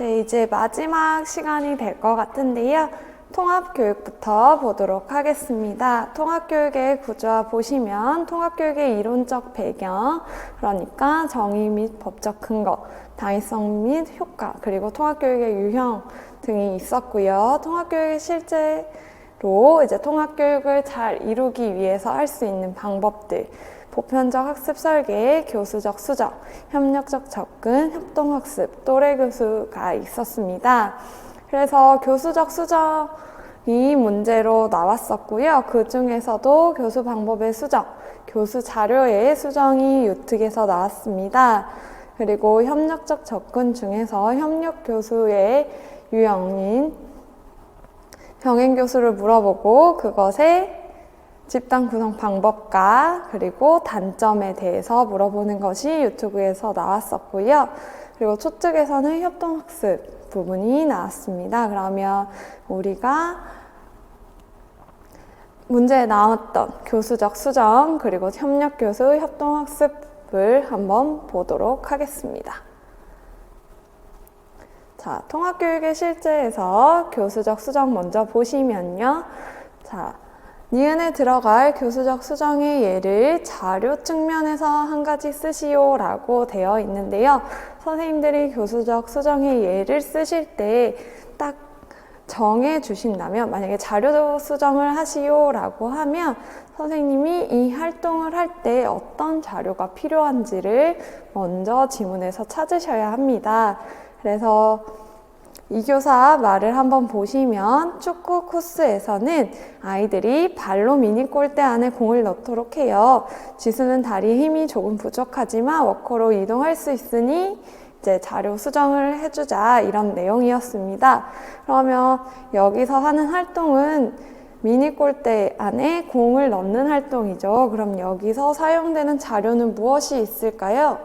이제 마지막 시간이 될 것 같은데요. 통합교육부터 보도록 하겠습니다. 통합교육의 구조화 보시면 통합교육의 이론적 배경, 그러니까 정의 및 법적 근거, 당위성 및 효과, 그리고 통합교육의 유형 등이 있었고요. 통합교육의 실제로 이제 통합교육을 잘 이루기 위해서 할 수 있는 방법들, 보편적 학습 설계, 교수적 수정, 협력적 접근, 협동학습, 또래 교수가 있었습니다. 그래서 교수적 수정이 문제로 나왔었고요. 그 중에서도 교수 방법의 수정, 교수 자료의 수정이 유특에서 나왔습니다. 그리고 협력적 접근 중에서 협력 교수의 유형인 병행 교수를 물어보고 그것의 집단 구성 방법과 그리고 단점에 대해서 물어보는 것이 유튜브에서 나왔었고요. 그리고 초특에서는 협동학습 부분이 나왔습니다. 그러면 우리가 문제에 나왔던 교수적 수정 그리고 협력교수 협동학습을 한번 보도록 하겠습니다. 자, 통합교육의 실제에서 교수적 수정 먼저 보시면요. 자, 니은에 들어갈 교수적 수정의 예를 자료 측면에서 한 가지 쓰시오 라고 되어 있는데요. 선생님들이 교수적 수정의 예를 쓰실 때 딱 정해 주신다면, 만약에 자료 수정을 하시오 라고 하면 선생님이 이 활동을 할 때 어떤 자료가 필요한지를 먼저 지문에서 찾으셔야 합니다. 그래서 이 교사 말을 한번 보시면 축구 코스에서는 아이들이 발로 미니 골대 안에 공을 넣도록 해요. 지수는 다리에 힘이 조금 부족하지만 워커로 이동할 수 있으니 이제 자료 수정을 해주자, 이런 내용이었습니다. 그러면 여기서 하는 활동은 미니 골대 안에 공을 넣는 활동이죠. 그럼 여기서 사용되는 자료는 무엇이 있을까요?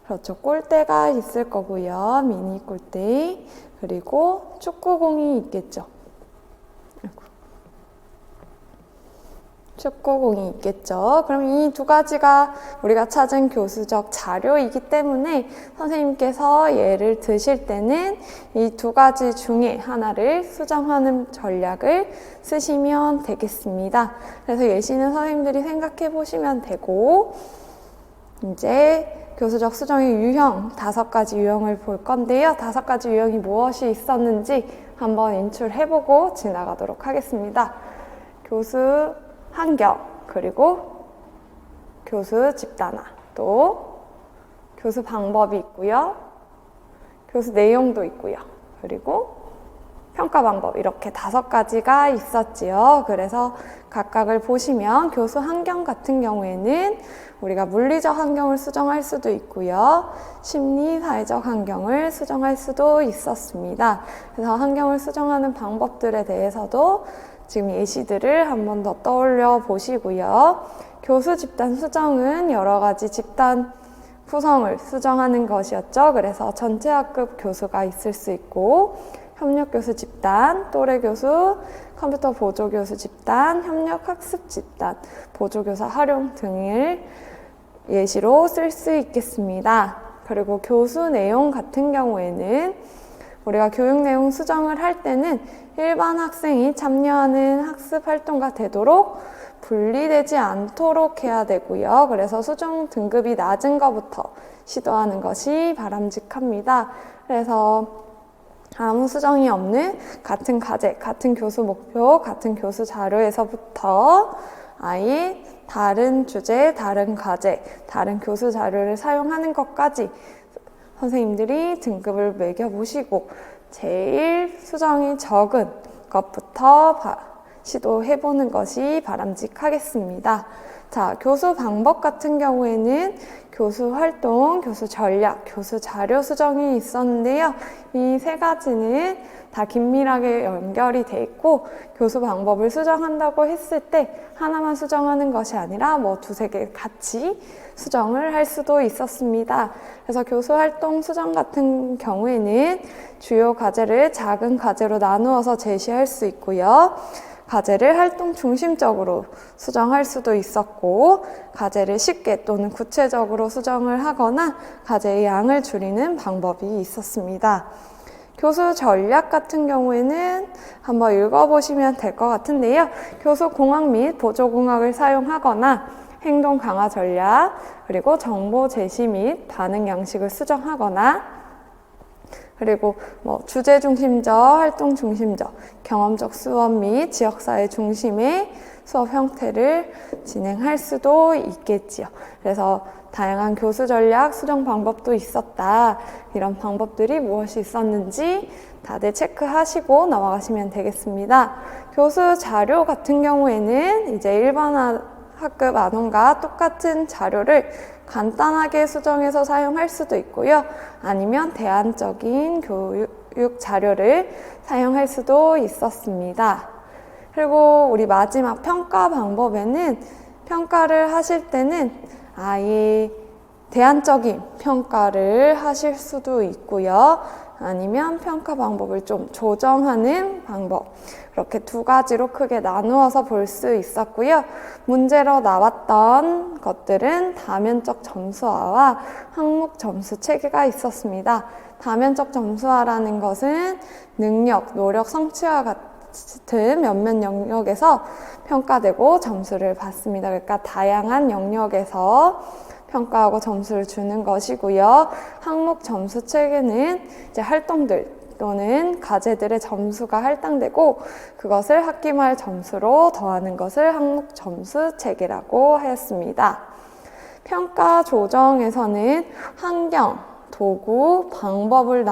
그렇죠. 골대가 있을 거고요. 미니 골대. 그리고 축구공이 있겠죠. 축구공이 있겠죠. 그럼 이 두 가지가 우리가 찾은 교수적 자료이기 때문에 선생님께서 예를 드실 때는 이 두 가지 중에 하나를 수정하는 전략을 쓰시면 되겠습니다. 그래서 예시는 선생님들이 생각해 보시면 되고, 이제 교수적 수정의 유형, 5가지 유형을 볼 건데요. 5가지 유형이 무엇이 있었는지 한번 인출해보고 지나가도록 하겠습니다. 교수 환경, 그리고 교수 집단화, 또 교수 방법이 있고요. 교수 내용도 있고요. 그리고 평가 방법, 이렇게 5가지가 있었지요. 그래서 각각을 보시면 교수 환경 같은 경우에는 우리가 물리적 환경을 수정할 수도 있고요. 심리, 사회적 환경을 수정할 수도 있었습니다. 그래서 환경을 수정하는 방법들에 대해서도 지금 예시들을 한 번 더 떠올려 보시고요. 교수 집단 수정은 여러 가지 집단 구성을 수정하는 것이었죠. 그래서 전체 학급 교수가 있을 수 있고, 협력교수 집단, 또래교수, 컴퓨터 보조교수 집단, 협력학습 집단, 보조교사 활용 등을 예시로 쓸 수 있겠습니다. 그리고 교수 내용 같은 경우에는 우리가 교육 내용 수정을 할 때는 일반 학생이 참여하는 학습 활동과 되도록 분리되지 않도록 해야 되고요. 그래서 수정 등급이 낮은 것부터 시도하는 것이 바람직합니다. 그래서 아무 수정이 없는 같은 과제, 같은 교수 목표, 같은 교수 자료에서부터 아예 다른 주제, 다른 과제, 다른 교수 자료를 사용하는 것까지 선생님들이 등급을 매겨보시고 제일 수정이 적은 것부터 시도해보는 것이 바람직하겠습니다. 자, 교수 방법 같은 경우에는 교수 활동, 교수 전략, 교수 자료 수정이 있었는데요. 이 3가지는 다 긴밀하게 연결이 돼 있고, 교수 방법을 수정한다고 했을 때 하나만 수정하는 것이 아니라 뭐 2-3개 같이 수정을 할 수도 있었습니다. 그래서 교수 활동 수정 같은 경우에는 주요 과제를 작은 과제로 나누어서 제시할 수 있고요. 과제를 활동 중심적으로 수정할 수도 있었고, 과제를 쉽게 또는 구체적으로 수정을 하거나 과제의 양을 줄이는 방법이 있었습니다. 교수 전략 같은 경우에는 한번 읽어보시면 될 것 같은데요. 교수 공학 및 보조공학을 사용하거나 행동 강화 전략, 그리고 정보 제시 및 반응 양식을 수정하거나, 그리고 주제 중심적, 활동 중심적, 경험적 수업 및 지역사회 중심의 수업 형태를 진행할 수도 있겠지요. 그래서 다양한 교수 전략 수정 방법도 있었다. 이런 방법들이 무엇이 있었는지 다들 체크하시고 넘어가시면 되겠습니다. 교수 자료 같은 경우에는 이제 일반 학급 안원과 똑같은 자료를 간단하게 수정해서 사용할 수도 있고요. 아니면 대안적인 교육 자료를 사용할 수도 있었습니다. 그리고 우리 마지막 평가 방법에는 평가를 하실 때는 아예 대안적인 평가를 하실 수도 있고요. 아니면 평가 방법을 좀 조정하는 방법, 이렇게 두 가지로 크게 나누어서 볼 수 있었고요. 문제로 나왔던 것들은 다면적 점수화와 항목 점수 체계가 있었습니다. 다면적 점수화라는 것은 능력, 노력, 성취와 같은 몇몇 영역에서 평가되고 점수를 받습니다. 그러니까 다양한 영역에서 평가하고 점수를 주는 것이고요. 항목 점수 체계는 이제 활동들 또는 과제들의 점수가 할당되고 그것을 학기말 점수로 더하는 것을 항목 점수 체계라고 하였습니다. 평가 조정에서는 환경, 도구, 방법을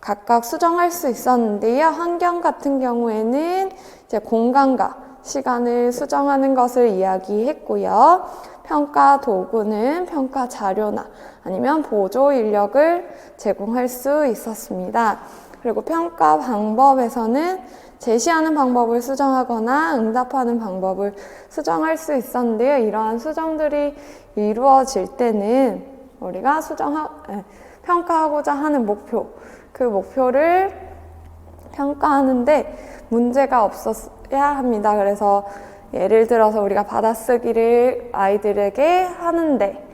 각각 수정할 수 있었는데요. 환경 같은 경우에는 이제 공간과 시간을 수정하는 것을 이야기했고요. 평가 도구는 평가 자료나 아니면 보조 인력을 제공할 수 있었습니다. 그리고 평가 방법에서는 제시하는 방법을 수정하거나 응답하는 방법을 수정할 수 있었는데요. 이러한 수정들이 이루어질 때는 우리가 평가하고자 하는 목표, 그 목표를 평가하는데 문제가 없었어야 합니다. 그래서 예를 들어서 우리가 받아쓰기를 아이들에게 하는데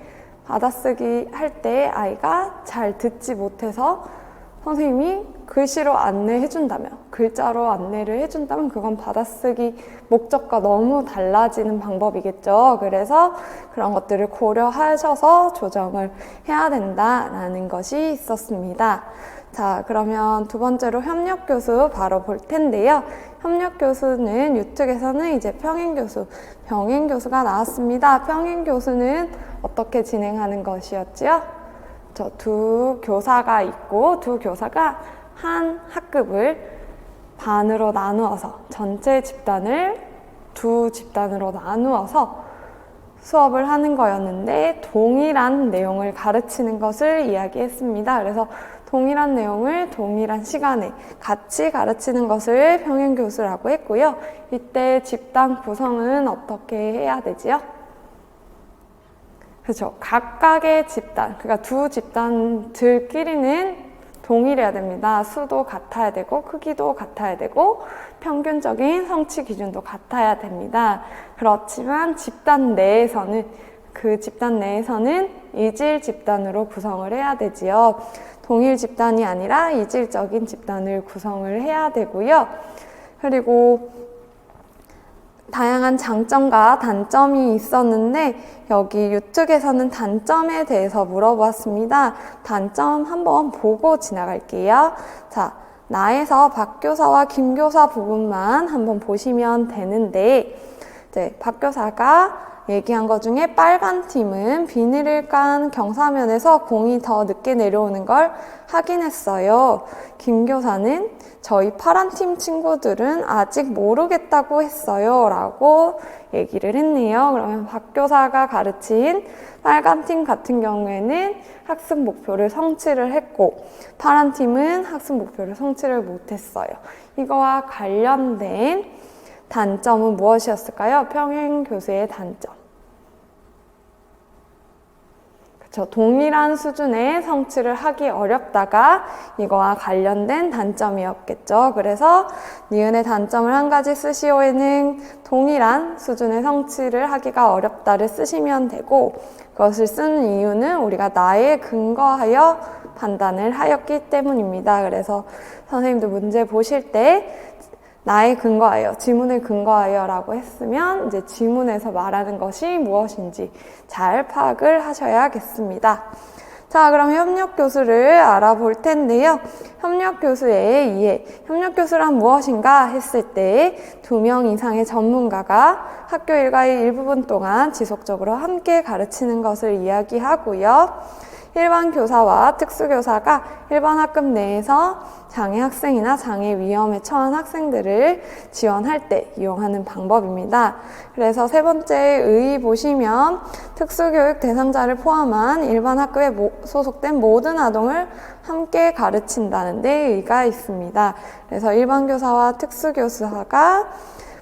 받아쓰기 할 때 아이가 잘 듣지 못해서 선생님이 글씨로 안내해준다면, 글자로 안내를 해준다면 그건 받아쓰기 목적과 너무 달라지는 방법이겠죠. 그래서 그런 것들을 고려하셔서 조정을 해야 된다라는 것이 있었습니다. 자, 그러면 두 번째로 협력교수 바로 볼 텐데요. 협력교수는 유특에서는 이제 평행교수, 병행교수가 나왔습니다. 평행교수는 어떻게 진행하는 것이었지요? 두 교사가 있고 두 교사가 한 학급을 반으로 나누어서 전체 집단을 두 집단으로 나누어서 수업을 하는 거였는데 동일한 내용을 가르치는 것을 이야기했습니다. 그래서 동일한 내용을 동일한 시간에 같이 가르치는 것을 평행교수라고 했고요. 이때 집단 구성은 어떻게 해야 되지요? 그렇죠. 각각의 집단, 그러니까 두 집단들끼리는 동일해야 됩니다. 수도 같아야 되고 크기도 같아야 되고 평균적인 성취 기준도 같아야 됩니다. 그렇지만 집단 내에서는 그 집단 내에서는 이질 집단으로 구성을 해야 되지요. 동일 집단이 아니라 이질적인 집단을 구성을 해야 되고요. 그리고 다양한 장점과 단점이 있었는데 여기 유특에서는 단점에 대해서 물어보았습니다. 단점 한번 보고 지나갈게요. 자, 나에서 박 교사와 김 교사 부분만 한번 보시면 되는데 이제 박 교사가 얘기한 것 중에 빨간 팀은 비닐을 깐 경사면에서 공이 더 늦게 내려오는 걸 확인했어요. 김 교사는 저희 파란 팀 친구들은 아직 모르겠다고 했어요. 라고 얘기를 했네요. 그러면 박 교사가 가르친 빨간 팀 같은 경우에는 학습 목표를 성취를 했고 파란 팀은 학습 목표를 성취를 못했어요. 이거와 관련된 단점은 무엇이었을까요? 평행교수의 단점. 동일한 수준의 성취를 하기 어렵다가 이거와 관련된 단점이었겠죠. 그래서 니은의 단점을 한 가지 쓰시오에는 동일한 수준의 성취를 하기가 어렵다를 쓰시면 되고, 그것을 쓴 이유는 우리가 나에 근거하여 판단을 하였기 때문입니다. 그래서 선생님도 문제 보실 때 나에 근거하여, 지문을 근거하여 라고 했으면 이제 지문에서 말하는 것이 무엇인지 잘 파악을 하셔야겠습니다. 자, 그럼 협력교수를 알아볼 텐데요. 협력교수의 이해, 협력교수란 무엇인가 했을 때 2명 이상의 전문가가 학교 일과의 일부분 동안 지속적으로 함께 가르치는 것을 이야기하고요. 일반 교사와 특수교사가 일반 학급 내에서 장애 학생이나 장애 위험에 처한 학생들을 지원할 때 이용하는 방법입니다. 그래서 세 번째 의 보시면 특수교육 대상자를 포함한 일반 학급에 소속된 모든 아동을 함께 가르친다는 데 의의가 있습니다. 그래서 일반 교사와 특수교사가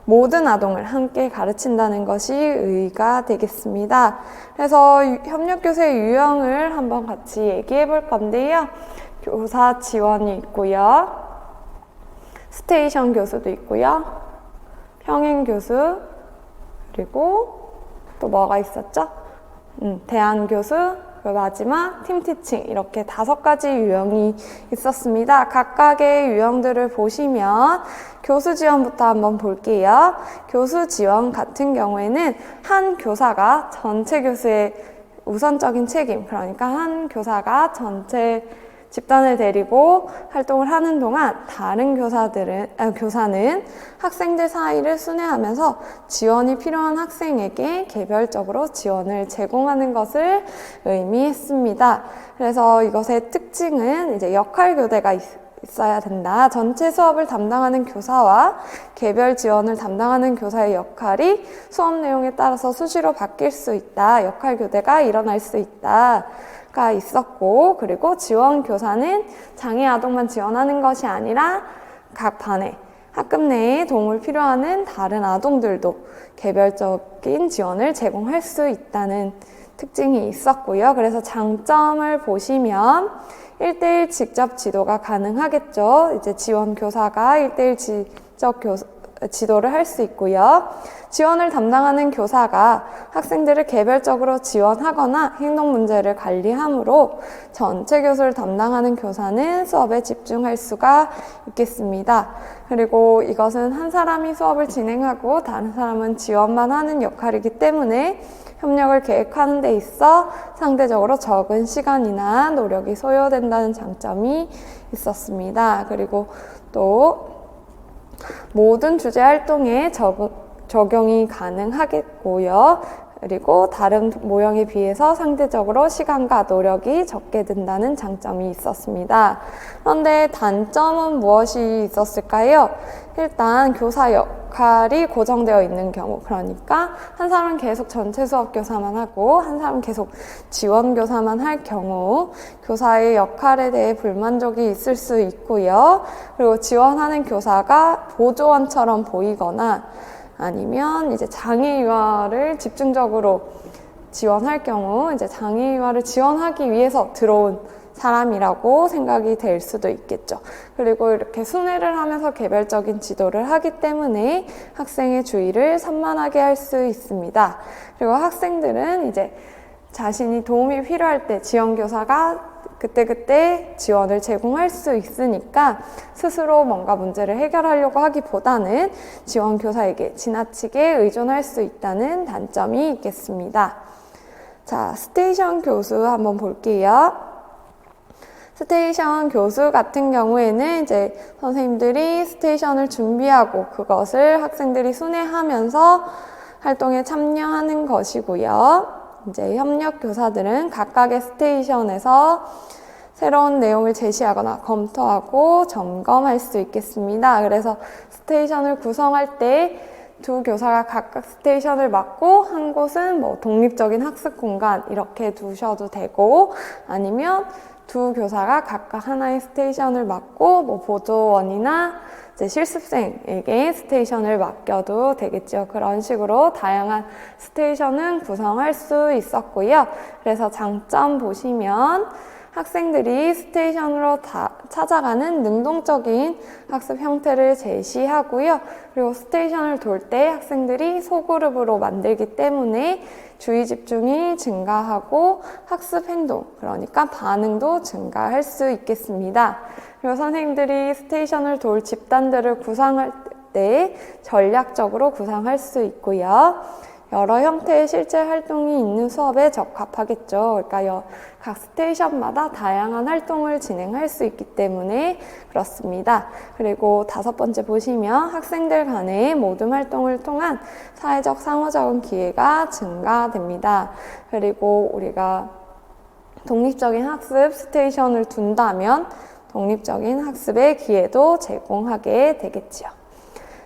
모든 아동을 함께 가르친다는 것이 의의가 되겠습니다. 그래서 협력교수의 유형을 한번 같이 얘기해 볼 건데요. 교사 지원이 있고요. 스테이션 교수도 있고요. 평행 교수, 그리고 또 뭐가 있었죠? 대안 교수, 그리고 마지막 팀티칭, 이렇게 5가지 유형이 있었습니다. 각각의 유형들을 보시면 교수 지원부터 한번 볼게요. 교수 지원 같은 경우에는 한 교사가 전체 교수의 우선적인 책임, 그러니까 한 교사가 전체 집단을 데리고 활동을 하는 동안 다른 교사는 학생들 사이를 순회하면서 지원이 필요한 학생에게 개별적으로 지원을 제공하는 것을 의미했습니다. 그래서 이것의 특징은 이제 역할 교대가 있어야 된다. 전체 수업을 담당하는 교사와 개별 지원을 담당하는 교사의 역할이 수업 내용에 따라서 수시로 바뀔 수 있다. 역할 교대가 일어날 수 있다. 가 있었고, 그리고 지원 교사는 장애 아동만 지원하는 것이 아니라 각 반에 학급 내에 도움을 필요하는 다른 아동들도 개별적인 지원을 제공할 수 있다는 특징이 있었고요. 그래서 장점을 보시면 1:1 직접 지도가 가능하겠죠. 이제 지원 교사가 1:1 직접 지도를 할 수 있고요. 지원을 담당하는 교사가 학생들을 개별적으로 지원하거나 행동 문제를 관리하므로 전체 교수를 담당하는 교사는 수업에 집중할 수가 있겠습니다. 그리고 이것은 한 사람이 수업을 진행하고 다른 사람은 지원만 하는 역할이기 때문에 협력을 계획하는 데 있어 상대적으로 적은 시간이나 노력이 소요된다는 장점이 있었습니다. 그리고 또 모든 주제 활동에 적용이 가능하겠고요. 그리고 다른 모형에 비해서 상대적으로 시간과 노력이 적게 든다는 장점이 있었습니다. 그런데 단점은 무엇이 있었을까요? 일단 교사 역할이 고정되어 있는 경우, 그러니까 한 사람은 계속 전체 수업 교사만 하고 한 사람은 계속 지원 교사만 할 경우 교사의 역할에 대해 불만족이 있을 수 있고요. 그리고 지원하는 교사가 보조원처럼 보이거나 아니면 이제 장애유아를 집중적으로 지원할 경우 이제 장애유아를 지원하기 위해서 들어온 사람이라고 생각이 될 수도 있겠죠. 그리고 이렇게 순회를 하면서 개별적인 지도를 하기 때문에 학생의 주의를 산만하게 할 수 있습니다. 그리고 학생들은 이제 자신이 도움이 필요할 때 지원교사가 그때그때 지원을 제공할 수 있으니까 스스로 뭔가 문제를 해결하려고 하기보다는 지원교사에게 지나치게 의존할 수 있다는 단점이 있겠습니다. 자, 스테이션 교수 한번 볼게요. 스테이션 교수 같은 경우에는 이제 선생님들이 스테이션을 준비하고 그것을 학생들이 순회하면서 활동에 참여하는 것이고요. 이제 협력 교사들은 각각의 스테이션에서 새로운 내용을 제시하거나 검토하고 점검할 수 있겠습니다. 그래서 스테이션을 구성할 때 두 교사가 각각 스테이션을 맡고 한 곳은 뭐 독립적인 학습 공간 이렇게 두셔도 되고, 아니면 두 교사가 각각 하나의 스테이션을 맡고 뭐 보조원이나 이제 실습생에게 스테이션을 맡겨도 되겠죠. 그런 식으로 다양한 스테이션은 구성할 수 있었고요. 그래서 장점 보시면 학생들이 스테이션으로 찾아가는 능동적인 학습 형태를 제시하고요. 그리고 스테이션을 돌 때 학생들이 소그룹으로 만들기 때문에 주의 집중이 증가하고 학습 행동, 그러니까 반응도 증가할 수 있겠습니다. 그리고 선생님들이 스테이션을 돌 집단들을 구성할 때 전략적으로 구성할 수 있고요. 여러 형태의 실제 활동이 있는 수업에 적합하겠죠. 그러니까 각 스테이션마다 다양한 활동을 진행할 수 있기 때문에 그렇습니다. 그리고 5번째 보시면 학생들 간의 모든 활동을 통한 사회적 상호작용 기회가 증가됩니다. 그리고 우리가 독립적인 학습 스테이션을 둔다면 독립적인 학습의 기회도 제공하게 되겠지요.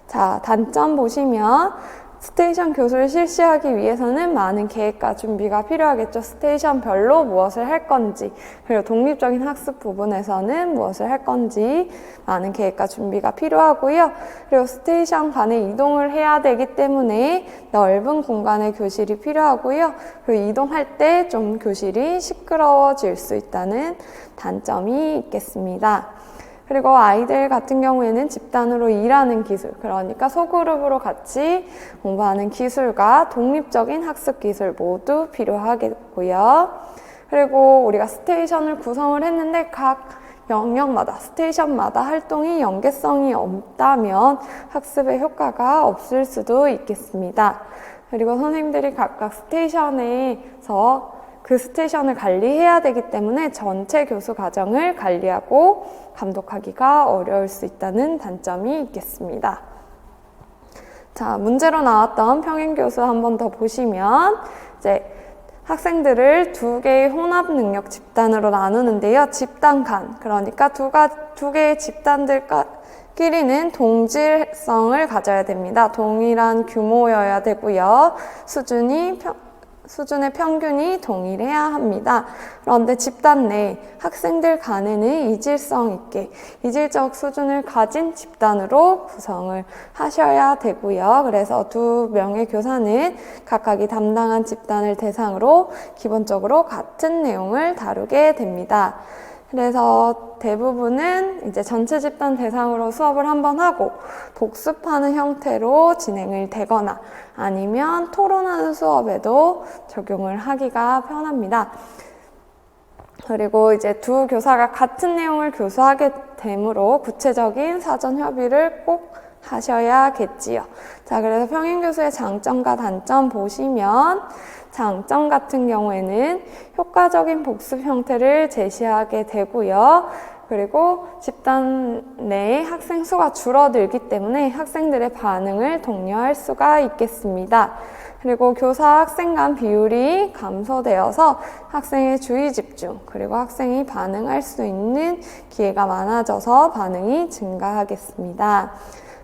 자, 단점 보시면 스테이션 교수를 실시하기 위해서는 많은 계획과 준비가 필요하겠죠. 스테이션별로 무엇을 할 건지, 그리고 독립적인 학습 부분에서는 무엇을 할 건지 많은 계획과 준비가 필요하고요. 그리고 스테이션 간에 이동을 해야 되기 때문에 넓은 공간의 교실이 필요하고요. 그리고 이동할 때 좀 교실이 시끄러워질 수 있다는 단점이 있겠습니다. 그리고 아이들 같은 경우에는 집단으로 일하는 기술, 그러니까 소그룹으로 같이 공부하는 기술과 독립적인 학습 기술 모두 필요하겠고요. 그리고 우리가 스테이션을 구성을 했는데 각 영역마다, 스테이션마다 활동이 연계성이 없다면 학습의 효과가 없을 수도 있겠습니다. 그리고 선생님들이 각각 스테이션에서 그 스테이션을 관리해야 되기 때문에 전체 교수 과정을 관리하고 감독하기가 어려울 수 있다는 단점이 있겠습니다. 자, 문제로 나왔던 평행교수 한 번 더 보시면 이제 학생들을 2개의 혼합 능력 집단으로 나누는데요. 집단 간, 그러니까 두 개의 집단들끼리는 동질성을 가져야 됩니다. 동일한 규모여야 되고요. 수준의 평균이 동일해야 합니다. 그런데 집단 내 학생들 간에는 이질성 있게 이질적 수준을 가진 집단으로 구성을 하셔야 되고요. 그래서 2명의 교사는 각각이 담당한 집단을 대상으로 기본적으로 같은 내용을 다루게 됩니다. 그래서 대부분은 이제 전체 집단 대상으로 수업을 한번 하고 복습하는 형태로 진행을 되거나 아니면 토론하는 수업에도 적용을 하기가 편합니다. 그리고 이제 두 교사가 같은 내용을 교수하게 되므로 구체적인 사전 협의를 꼭 하셔야겠지요. 자, 그래서 평행교수의 장점과 단점 보시면 장점 같은 경우에는 효과적인 복습 형태를 제시하게 되고요. 그리고 집단 내에 학생 수가 줄어들기 때문에 학생들의 반응을 독려할 수가 있겠습니다. 그리고 교사 학생 간 비율이 감소되어서 학생의 주의 집중, 그리고 학생이 반응할 수 있는 기회가 많아져서 반응이 증가하겠습니다.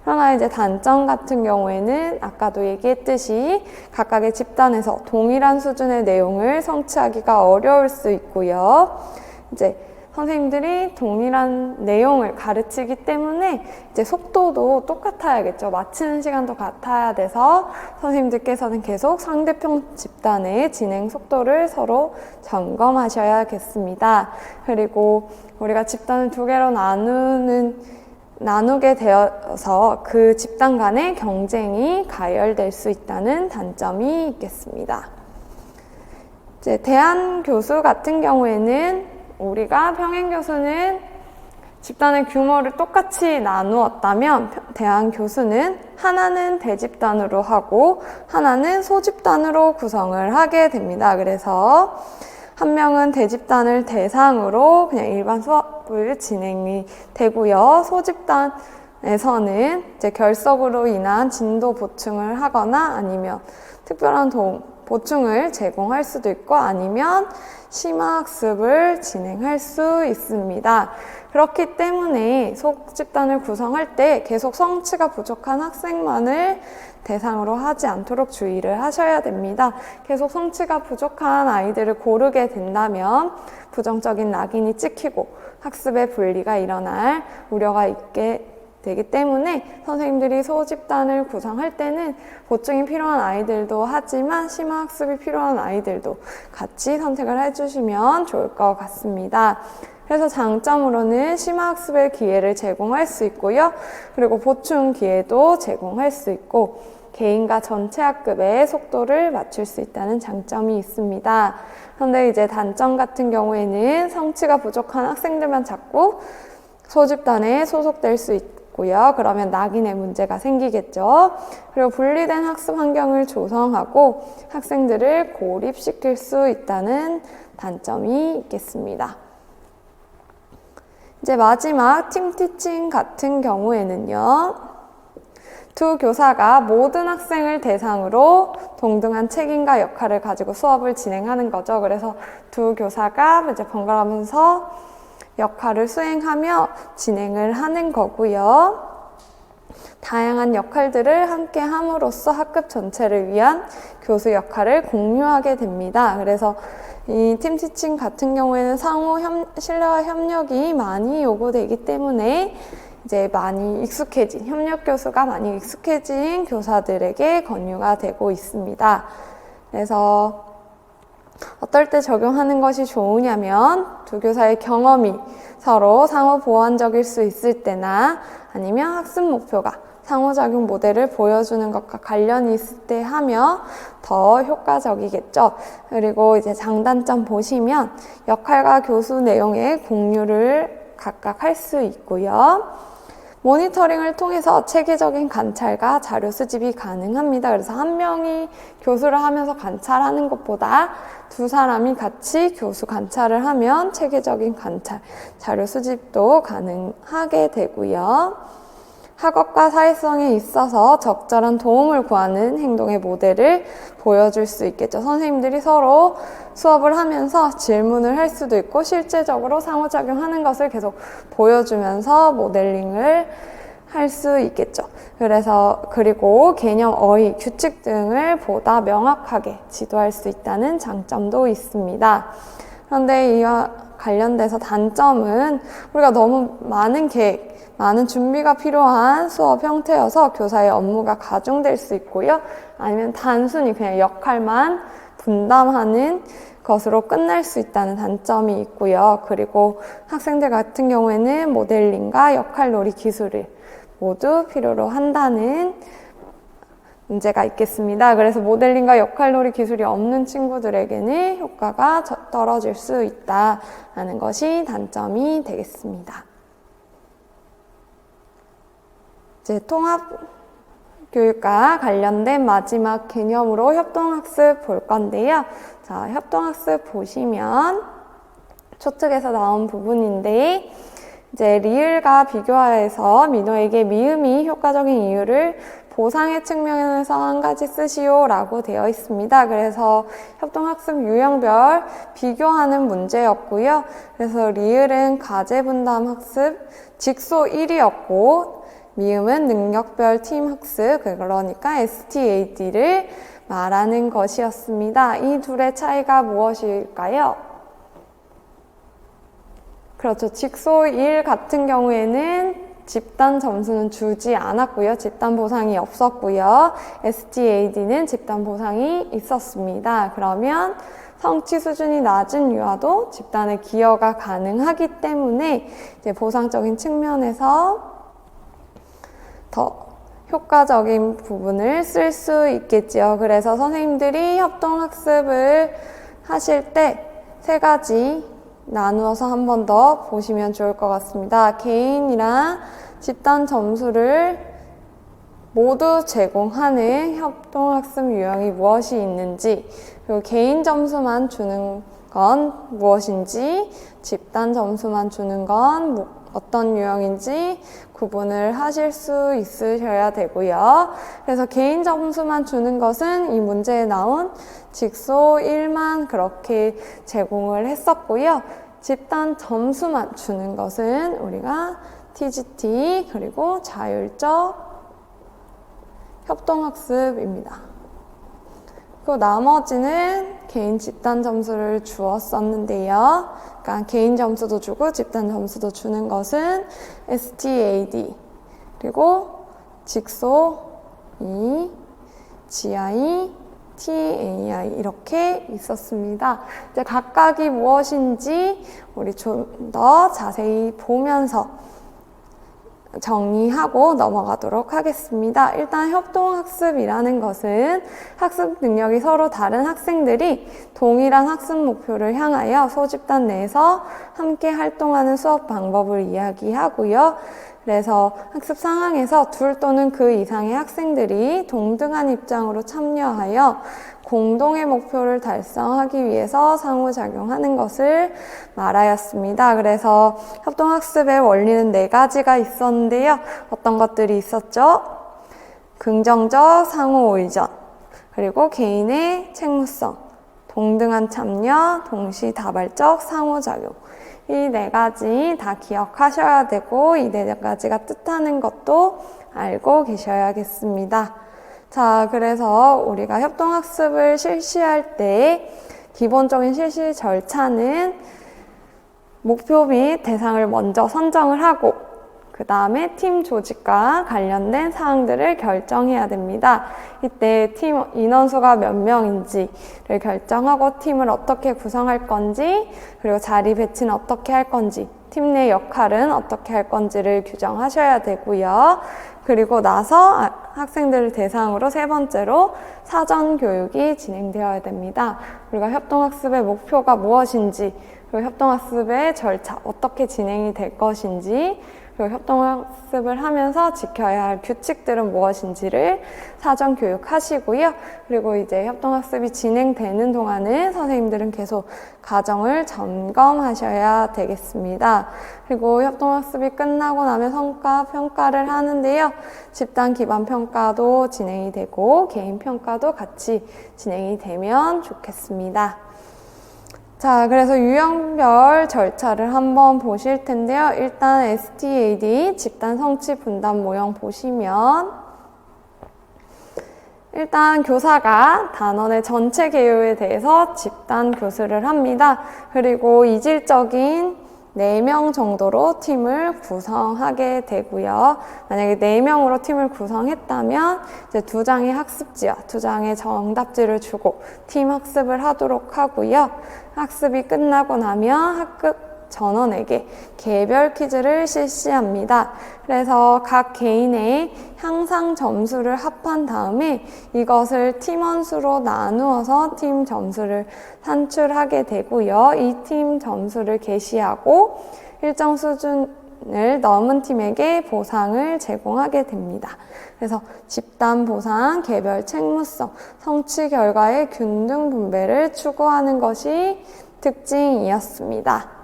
그러나 이제 단점 같은 경우에는 아까도 얘기했듯이 각각의 집단에서 동일한 수준의 내용을 성취하기가 어려울 수 있고요. 이제 선생님들이 동일한 내용을 가르치기 때문에 이제 속도도 똑같아야겠죠. 마치는 시간도 같아야 돼서 선생님들께서는 계속 상대편 집단의 진행 속도를 서로 점검하셔야겠습니다. 그리고 우리가 집단을 2개로 나누게 되어서 그 집단 간의 경쟁이 가열될 수 있다는 단점이 있겠습니다. 이제 대안 교수 같은 경우에는 우리가 평행교수는 집단의 규모를 똑같이 나누었다면 대안 교수는 하나는 대집단으로 하고 하나는 소집단으로 구성을 하게 됩니다. 그래서 한 명은 대집단을 대상으로 그냥 일반 수업을 진행이 되고요. 소집단에서는 이제 결석으로 인한 진도 보충을 하거나 아니면 특별한 보충을 제공할 수도 있고 아니면 심화학습을 진행할 수 있습니다. 그렇기 때문에 소집단을 구성할 때 계속 성취가 부족한 학생만을 대상으로 하지 않도록 주의를 하셔야 됩니다. 계속 성취가 부족한 아이들을 고르게 된다면 부정적인 낙인이 찍히고 학습의 분리가 일어날 우려가 있게 되기 때문에 선생님들이 소집단을 구성할 때는 보충이 필요한 아이들도 하지만 심화학습이 필요한 아이들도 같이 선택을 해주시면 좋을 것 같습니다. 그래서 장점으로는 심화학습의 기회를 제공할 수 있고요. 그리고 보충 기회도 제공할 수 있고 개인과 전체 학급의 속도를 맞출 수 있다는 장점이 있습니다. 그런데 이제 단점 같은 경우에는 성취가 부족한 학생들만 자꾸 소집단에 소속될 수 있고요. 그러면 낙인의 문제가 생기겠죠. 그리고 분리된 학습 환경을 조성하고 학생들을 고립시킬 수 있다는 단점이 있겠습니다. 이제 마지막 팀티칭 같은 경우에는요. 두 교사가 모든 학생을 대상으로 동등한 책임과 역할을 가지고 수업을 진행하는 거죠. 그래서 두 교사가 이제 번갈아가면서 역할을 수행하며 진행을 하는 거고요. 다양한 역할들을 함께 함으로써 학급 전체를 위한 교수 역할을 공유하게 됩니다. 그래서 이 팀티칭 같은 경우에는 상호 신뢰와 협력이 많이 요구되기 때문에 이제 많이 익숙해진, 협력 교수가 많이 익숙해진 교사들에게 권유가 되고 있습니다. 그래서 어떨 때 적용하는 것이 좋으냐면 두 교사의 경험이 서로 상호 보완적일 수 있을 때나 아니면 학습 목표가 상호작용 모델을 보여주는 것과 관련이 있을 때 하며 더 효과적이겠죠. 그리고 이제 장단점 보시면 역할과 교수 내용의 공유를 각각 할 수 있고요. 모니터링을 통해서 체계적인 관찰과 자료 수집이 가능합니다. 그래서 한 명이 교수를 하면서 관찰하는 것보다 두 사람이 같이 교수 관찰을 하면 체계적인 관찰, 자료 수집도 가능하게 되고요. 학업과 사회성에 있어서 적절한 도움을 구하는 행동의 모델을 보여줄 수 있겠죠. 선생님들이 서로 수업을 하면서 질문을 할 수도 있고 실제적으로 상호작용하는 것을 계속 보여주면서 모델링을 할 수 있겠죠. 그리고 개념, 어휘, 규칙 등을 보다 명확하게 지도할 수 있다는 장점도 있습니다. 그런데 이와 관련돼서 단점은 우리가 너무 많은 계획, 많은 준비가 필요한 수업 형태여서 교사의 업무가 가중될 수 있고요. 아니면 단순히 그냥 역할만 분담하는 것으로 끝날 수 있다는 단점이 있고요. 그리고 학생들 같은 경우에는 모델링과 역할놀이 기술을 모두 필요로 한다는 문제가 있겠습니다. 그래서 모델링과 역할놀이 기술이 없는 친구들에게는 효과가 떨어질 수 있다는 것이 단점이 되겠습니다. 이제 통합교육과 관련된 마지막 개념으로 협동학습 볼 건데요. 자, 협동학습 보시면 초특에서 나온 부분인데 이제 리을과 비교하여서 민호에게 미음이 효과적인 이유를 보상의 측면에서 한 가지 쓰시오라고 되어 있습니다. 그래서 협동학습 유형별 비교하는 문제였고요. 그래서 리을은 과제분담학습 직소 1이었고 미음은 능력별 팀학습, 그러니까 STAD를 말하는 것이었습니다. 이 둘의 차이가 무엇일까요? 그렇죠. 직소 1 같은 경우에는 집단 점수는 주지 않았고요. 집단 보상이 없었고요. STAD는 집단 보상이 있었습니다. 그러면 성취 수준이 낮은 유아도 집단에 기여가 가능하기 때문에 이제 보상적인 측면에서 더 효과적인 부분을 쓸 수 있겠지요. 그래서 선생님들이 협동학습을 하실 때 세 가지 나누어서 한 번 더 보시면 좋을 것 같습니다. 개인이랑 집단 점수를 모두 제공하는 협동학습 유형이 무엇이 있는지, 그리고 개인 점수만 주는 건 무엇인지, 집단 점수만 주는 건 어떤 유형인지 구분을 하실 수 있으셔야 되고요. 그래서 개인 점수만 주는 것은 이 문제에 나온 직소 1만 그렇게 제공을 했었고요. 집단 점수만 주는 것은 우리가 TGT 그리고 자율적 협동학습입니다. 그리고 나머지는 개인 집단 점수를 주었었는데요. 그러니까 개인 점수도 주고 집단 점수도 주는 것은 STAD 그리고 직소 2, GI, TAI 이렇게 있었습니다. 이제 각각이 무엇인지 우리 좀 더 자세히 보면서 정리하고 넘어가도록 하겠습니다. 일단 협동학습이라는 것은 학습 능력이 서로 다른 학생들이 동일한 학습 목표를 향하여 소집단 내에서 함께 활동하는 수업 방법을 이야기하고요. 그래서 학습 상황에서 둘 또는 그 이상의 학생들이 동등한 입장으로 참여하여 공동의 목표를 달성하기 위해서 상호작용하는 것을 말하였습니다. 그래서 협동학습의 원리는 4가지가 있었는데요. 어떤 것들이 있었죠? 긍정적 상호의존, 그리고 개인의 책무성, 동등한 참여, 동시다발적 상호작용. 이 4가지 다 기억하셔야 되고 이 4가지가 뜻하는 것도 알고 계셔야겠습니다. 자, 그래서 우리가 협동학습을 실시할 때 기본적인 실시 절차는 목표 및 대상을 먼저 선정을 하고 그 다음에 팀 조직과 관련된 사항들을 결정해야 됩니다. 이때 팀 인원수가 몇 명인지를 결정하고 팀을 어떻게 구성할 건지 그리고 자리 배치는 어떻게 할 건지 팀 내 역할은 어떻게 할 건지를 규정하셔야 되고요. 그리고 나서 학생들을 대상으로 3번째로 사전 교육이 진행되어야 됩니다. 우리가 협동학습의 목표가 무엇인지 그리고 협동학습의 절차 어떻게 진행이 될 것인지 그리고 협동학습을 하면서 지켜야 할 규칙들은 무엇인지를 사전 교육하시고요. 그리고 이제 협동학습이 진행되는 동안은 선생님들은 계속 과정을 점검하셔야 되겠습니다. 그리고 협동학습이 끝나고 나면 성과 평가를 하는데요. 집단 기반 평가도 진행이 되고 개인 평가도 같이 진행이 되면 좋겠습니다. 자, 그래서 유형별 절차를 한번 보실 텐데요. 일단 STAD, 집단 성취 분단 모형 보시면 일단 교사가 단원의 전체 개요에 대해서 집단 교수를 합니다. 그리고 이질적인 4명 정도로 팀을 구성하게 되고요. 만약에 4명으로 팀을 구성했다면 이제 2장의 학습지와 2장의 정답지를 주고 팀 학습을 하도록 하고요. 학습이 끝나고 나면 학급 전원에게 개별 퀴즈를 실시합니다. 그래서 각 개인의 향상 점수를 합한 다음에 이것을 팀원 수로 나누어서 팀 점수를 산출하게 되고요. 이 팀 점수를 게시하고 일정 수준을 넘은 팀에게 보상을 제공하게 됩니다. 그래서 집단 보상, 개별 책무성, 성취 결과의 균등 분배를 추구하는 것이 특징이었습니다.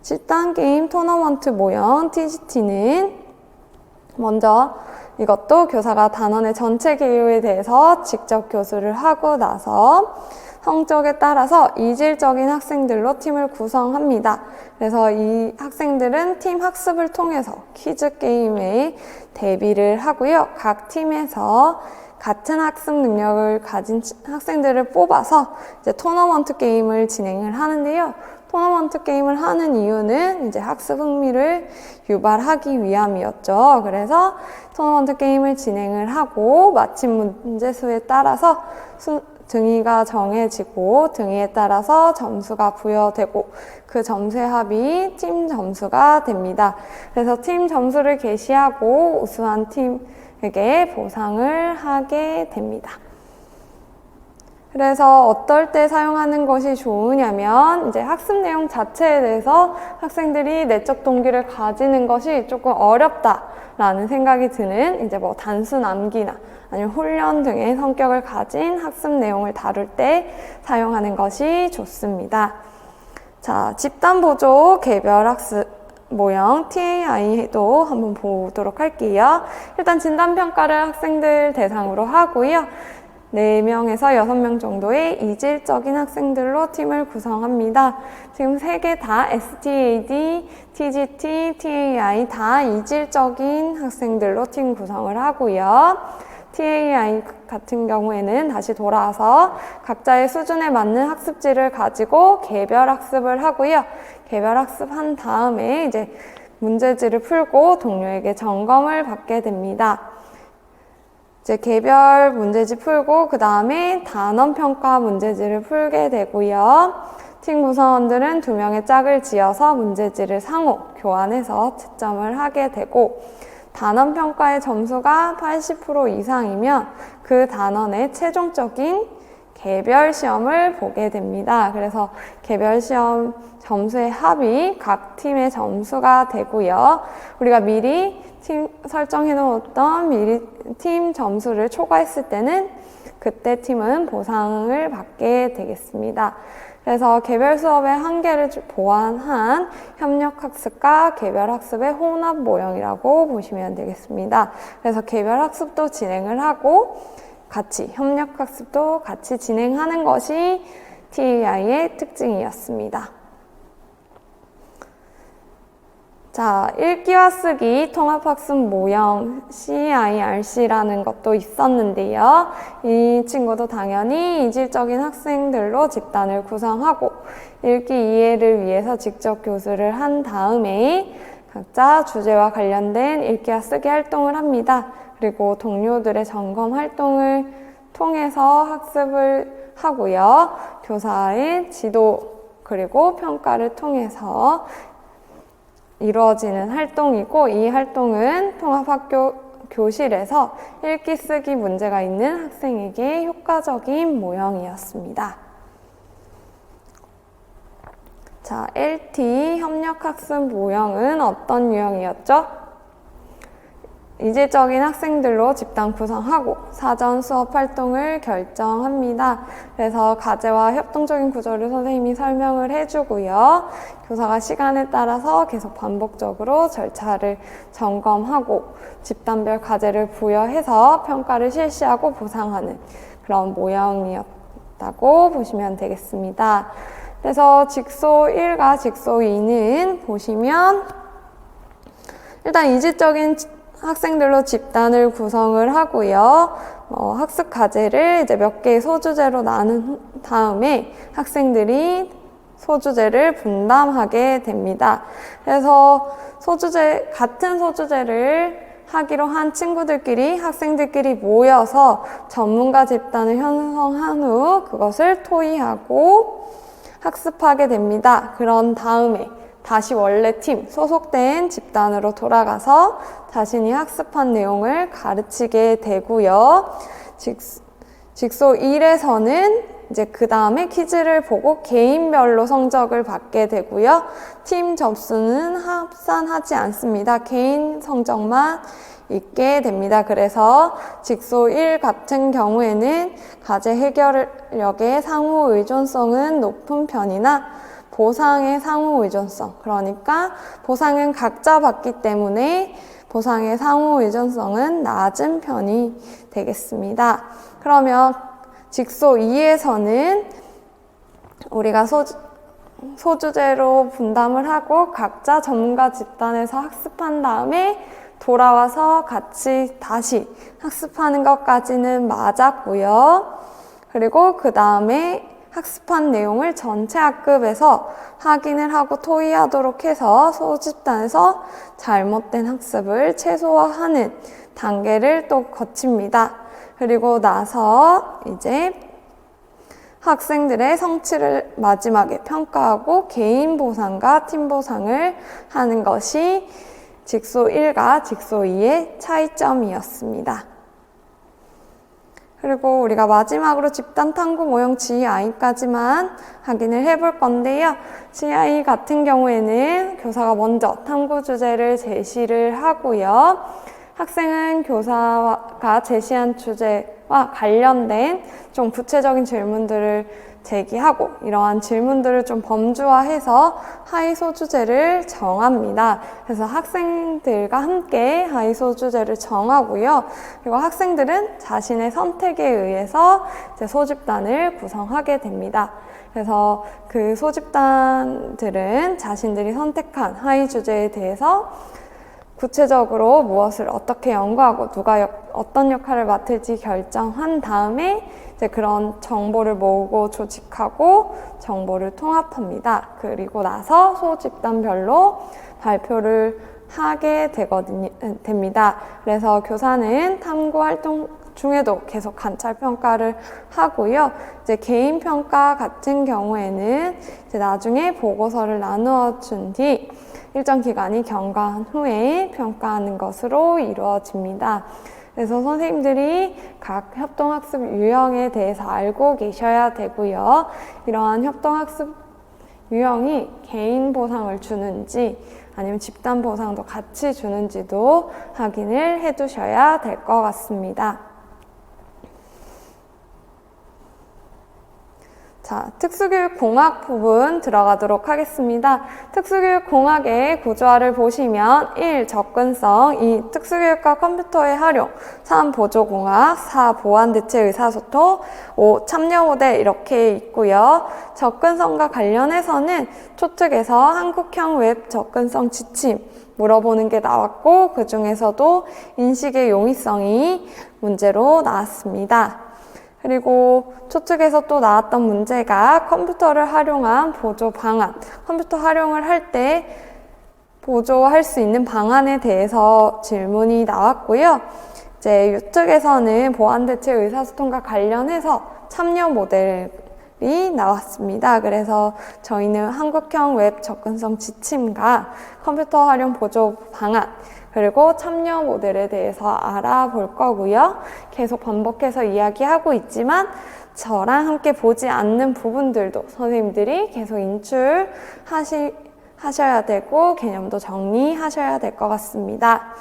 집단 게임 토너먼트 모형 TGT는 먼저 이것도 교사가 단원의 전체 개요에 대해서 직접 교수를 하고 나서 성적에 따라서 이질적인 학생들로 팀을 구성합니다. 그래서 이 학생들은 팀 학습을 통해서 퀴즈 게임에 대비를 하고요. 각 팀에서 같은 학습 능력을 가진 학생들을 뽑아서 이제 토너먼트 게임을 진행을 하는데요. 토너먼트 게임을 하는 이유는 이제 학습 흥미를 유발하기 위함이었죠. 그래서 토너먼트 게임을 진행을 하고 마침 문제수에 따라서 등위가 정해지고 등위에 따라서 점수가 부여되고 그 점수의 합이 팀 점수가 됩니다. 그래서 팀 점수를 게시하고 우수한 팀에게 보상을 하게 됩니다. 그래서 어떨 때 사용하는 것이 좋으냐면 이제 학습 내용 자체에 대해서 학생들이 내적 동기를 가지는 것이 조금 어렵다라는 생각이 드는 이제 뭐 단순 암기나 아니면 훈련 등의 성격을 가진 학습 내용을 다룰 때 사용하는 것이 좋습니다. 자, 집단 보조 개별 학습 모형 TAI도 한번 보도록 할게요. 일단 진단평가를 학생들 대상으로 하고요. 4명에서 6명 정도의 이질적인 학생들로 팀을 구성합니다. 지금 3개 다 STAD, TGT, TAI 다 이질적인 학생들로 팀 구성을 하고요. TAI 같은 경우에는 다시 돌아와서 각자의 수준에 맞는 학습지를 가지고 개별 학습을 하고요. 개별 학습한 다음에 이제 문제지를 풀고 동료에게 점검을 받게 됩니다. 이제 개별 문제지 풀고 그 다음에 단원평가 문제지를 풀게 되고요. 팀 구성원들은 2명의 짝을 지어서 문제지를 상호 교환해서 채점을 하게 되고 단원평가의 점수가 80% 이상이면 그 단원의 최종적인 개별 시험을 보게 됩니다. 그래서 개별 시험 점수의 합이 각 팀의 점수가 되고요. 우리가 미리 팀 설정해 놓았던 미리 팀 점수를 초과했을 때는 그때 팀은 보상을 받게 되겠습니다. 그래서 개별 수업의 한계를 보완한 협력학습과 개별학습의 혼합 모형이라고 보시면 되겠습니다. 그래서 개별학습도 진행을 하고 같이 협력학습도 같이 진행하는 것이 TAI의 특징이었습니다. 자, 읽기와 쓰기 통합학습 모형 CIRC라는 것도 있었는데요. 이 친구도 당연히 이질적인 학생들로 집단을 구성하고 읽기 이해를 위해서 직접 교수를 한 다음에 각자 주제와 관련된 읽기와 쓰기 활동을 합니다. 그리고 동료들의 점검 활동을 통해서 학습을 하고요. 교사의 지도 그리고 평가를 통해서 이루어지는 활동이고 이 활동은 통합학교 교실에서 읽기 쓰기 문제가 있는 학생에게 효과적인 모형이었습니다. 자, LT 협력학습 모형은 어떤 유형이었죠? 이질적인 학생들로 집단 구성하고 사전 수업 활동을 결정합니다. 그래서 과제와 협동적인 구조를 선생님이 설명을 해주고요. 교사가 시간에 따라서 계속 반복적으로 절차를 점검하고 집단별 과제를 부여해서 평가를 실시하고 보상하는 그런 모형이었다고 보시면 되겠습니다. 그래서 직소 1과 직소 2는 보시면 일단 이질적인 학생들로 집단을 구성을 하고요. 학습 과제를 이제 몇 개의 소주제로 나눈 다음에 학생들이 소주제를 분담하게 됩니다. 그래서 같은 소주제를 하기로 한 친구들끼리, 학생들끼리 모여서 전문가 집단을 형성한 후 그것을 토의하고 학습하게 됩니다. 그런 다음에 다시 원래 팀, 소속된 집단으로 돌아가서 자신이 학습한 내용을 가르치게 되고요. 직소 1에서는 이제 그 다음에 퀴즈를 보고 개인별로 성적을 받게 되고요. 팀 점수는 합산하지 않습니다. 개인 성적만 있게 됩니다. 그래서 직소 1 같은 경우에는 과제 해결력의 상호 의존성은 높은 편이나 보상의 상호 의존성, 그러니까 보상은 각자 받기 때문에 보상의 상호 의존성은 낮은 편이 되겠습니다. 그러면 직소 2에서는 우리가 소주제로 분담을 하고 각자 전문가 집단에서 학습한 다음에 돌아와서 같이 다시 학습하는 것까지는 맞았고요. 그리고 그 다음에 학습한 내용을 전체 학급에서 확인을 하고 토의하도록 해서 소집단에서 잘못된 학습을 최소화하는 단계를 또 거칩니다. 그리고 나서 이제 학생들의 성취를 마지막에 평가하고 개인 보상과 팀 보상을 하는 것이 직소 1과 직소 2의 차이점이었습니다. 그리고 우리가 마지막으로 집단 탐구 모형 GI까지만 확인을 해볼 건데요. GI 같은 경우에는 교사가 먼저 탐구 주제를 제시를 하고요. 학생은 교사가 제시한 주제와 관련된 좀 구체적인 질문들을 제기하고 이러한 질문들을 좀 범주화해서 하위 소주제를 정합니다. 그래서 학생들과 함께 하위 소주제를 정하고요. 그리고 학생들은 자신의 선택에 의해서 이제 소집단을 구성하게 됩니다. 그래서 그 소집단들은 자신들이 선택한 하위 주제에 대해서 구체적으로 무엇을 어떻게 연구하고 누가 어떤 역할을 맡을지 결정한 다음에 이제 그런 정보를 모으고 조직하고 정보를 통합합니다. 그리고 나서 소집단별로 발표를 하게 됩니다. 그래서 교사는 탐구 활동 중에도 계속 관찰 평가를 하고요. 이제 개인 평가 같은 경우에는 이제 나중에 보고서를 나누어 준 뒤 일정 기간이 경과한 후에 평가하는 것으로 이루어집니다. 그래서 선생님들이 각 협동학습 유형에 대해서 알고 계셔야 되고요. 이러한 협동학습 유형이 개인 보상을 주는지 아니면 집단 보상도 같이 주는지도 확인을 해 두셔야 될 것 같습니다. 자, 특수교육공학 부분 들어가도록 하겠습니다. 특수교육공학의 구조화를 보시면 1. 접근성, 2. 특수교육과 컴퓨터의 활용, 3. 보조공학, 4. 보완대체 의사소통, 5. 참여 모델 이렇게 있고요. 접근성과 관련해서는 초특에서 한국형 웹 접근성 지침 물어보는 게 나왔고 그 중에서도 인식의 용이성이 문제로 나왔습니다. 그리고 초특에서 또 나왔던 문제가 컴퓨터를 활용한 보조 방안, 컴퓨터 활용을 할 때 보조할 수 있는 방안에 대해서 질문이 나왔고요. 이제 유특에서는 보완대체 의사소통과 관련해서 참여 모델이 나왔습니다. 그래서 저희는 한국형 웹 접근성 지침과 컴퓨터 활용 보조 방안, 그리고 참여 모델에 대해서 알아볼 거고요. 계속 반복해서 이야기하고 있지만 저랑 함께 보지 않는 부분들도 선생님들이 계속 인출하셔야 되고 개념도 정리하셔야 될 것 같습니다.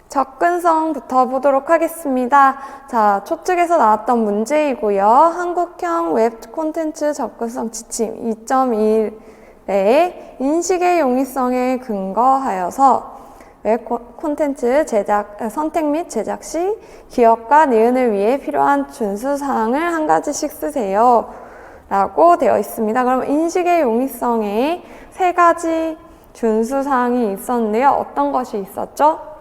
접근성부터 보도록 하겠습니다. 자, 초특에서 나왔던 문제이고요. 한국형 웹 콘텐츠 접근성 지침 2.1의 인식의 용이성에 근거하여서 웹 콘텐츠 선택 및 제작 시 기억과 니은을 위해 필요한 준수사항을 한 가지씩 쓰세요 라고 되어 있습니다. 그럼 인식의 용이성에 3가지 준수사항이 있었는데요. 어떤 것이 있었죠?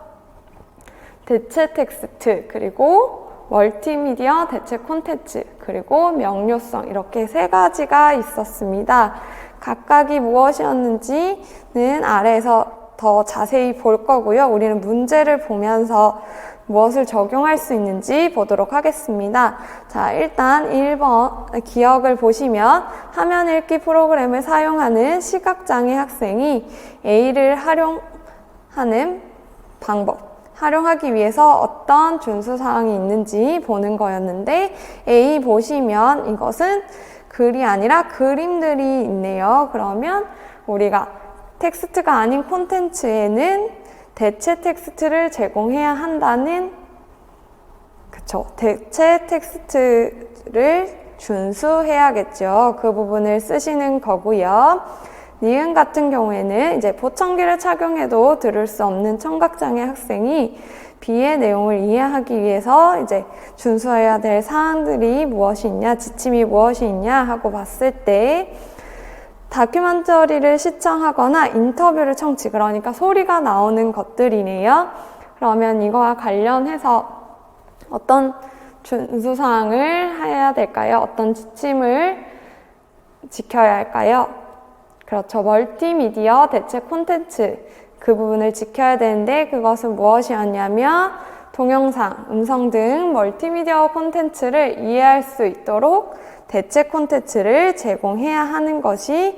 대체 텍스트, 그리고 멀티미디어 대체 콘텐츠, 그리고 명료성 이렇게 3가지가 있었습니다. 각각이 무엇이었는지는 아래에서 더 자세히 볼 거고요. 우리는 문제를 보면서 무엇을 적용할 수 있는지 보도록 하겠습니다. 자, 일단 1번 기억을 보시면 화면 읽기 프로그램을 사용하는 시각장애 학생이 A를 활용하는 방법, 활용하기 위해서 어떤 준수사항이 있는지 보는 거였는데 A 보시면 이것은 글이 아니라 그림들이 있네요. 그러면 우리가 텍스트가 아닌 콘텐츠에는 대체 텍스트를 제공해야 한다는, 그쵸, 대체 텍스트를 준수해야겠죠. 그 부분을 쓰시는 거고요. 니은 같은 경우에는 이제 보청기를 착용해도 들을 수 없는 청각장애 학생이 B의 내용을 이해하기 위해서 이제 준수해야 될 사항들이 무엇이 있냐, 지침이 무엇이 있냐 하고 봤을 때 다큐멘터리를 시청하거나 인터뷰를 청취, 그러니까 소리가 나오는 것들이네요. 그러면 이거와 관련해서 어떤 준수사항을 해야 될까요? 어떤 지침을 지켜야 할까요? 그렇죠. 멀티미디어 대체 콘텐츠, 그 부분을 지켜야 되는데 그것은 무엇이었냐면 동영상, 음성 등 멀티미디어 콘텐츠를 이해할 수 있도록 대체 콘텐츠를 제공해야 하는 것이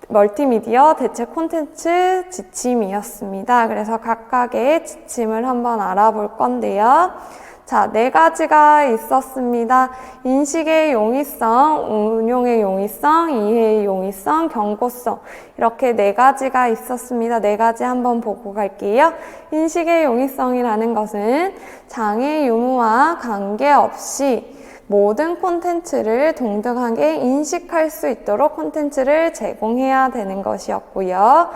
멀티미디어 대체 콘텐츠 지침이었습니다. 그래서 각각의 지침을 한번 알아볼 건데요. 자, 4가지가 있었습니다. 인식의 용이성, 운용의 용이성, 이해의 용이성, 경고성 이렇게 4가지가 있었습니다. 4가지 한번 보고 갈게요. 인식의 용이성이라는 것은 장애 유무와 관계없이 모든 콘텐츠를 동등하게 인식할 수 있도록 콘텐츠를 제공해야 되는 것이었고요.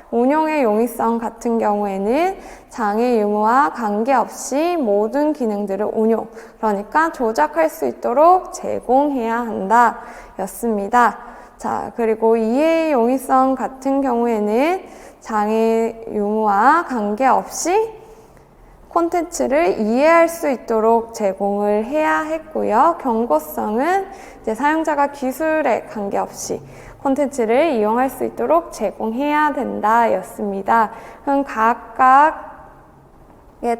운용의 용이성 같은 경우에는 장애 유무와 관계없이 모든 기능들을 운용, 그러니까 조작할 수 있도록 제공해야 한다 였습니다. 자, 그리고 이해의 용이성 같은 경우에는 장애 유무와 관계없이 콘텐츠를 이해할 수 있도록 제공을 해야 했고요. 경고성은 이제 사용자가 기술에 관계없이 콘텐츠를 이용할 수 있도록 제공해야 된다 였습니다. 그럼 각각에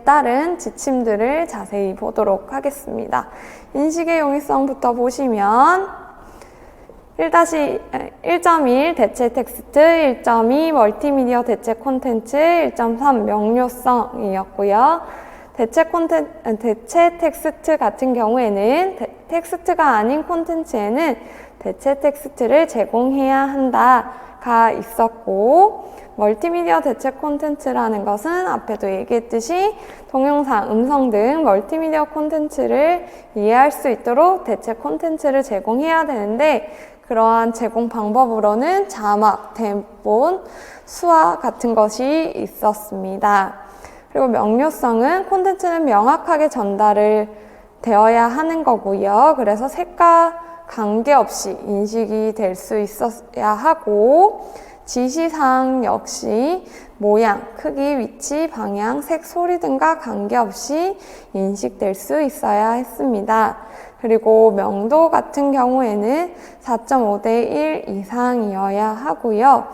따른 지침들을 자세히 보도록 하겠습니다. 인식의 용이성부터 보시면 1.1 대체 텍스트, 1.2 멀티미디어 대체 콘텐츠, 1.3 명료성이었고요. 대체 텍스트 같은 경우에는 텍스트가 아닌 콘텐츠에는 대체 텍스트를 제공해야 한다가 있었고, 멀티미디어 대체 콘텐츠라는 것은 앞에도 얘기했듯이 동영상, 음성 등 멀티미디어 콘텐츠를 이해할 수 있도록 대체 콘텐츠를 제공해야 되는데, 그러한 제공 방법으로는 자막, 대본, 수화 같은 것이 있었습니다. 그리고 명료성은 콘텐츠는 명확하게 전달을 되어야 하는 거고요. 그래서 색과 관계없이 인식이 될 수 있어야 하고, 지시사항 역시 모양, 크기, 위치, 방향, 색, 소리 등과 관계없이 인식될 수 있어야 했습니다. 그리고 명도 같은 경우에는 4.5대 1 이상이어야 하고요.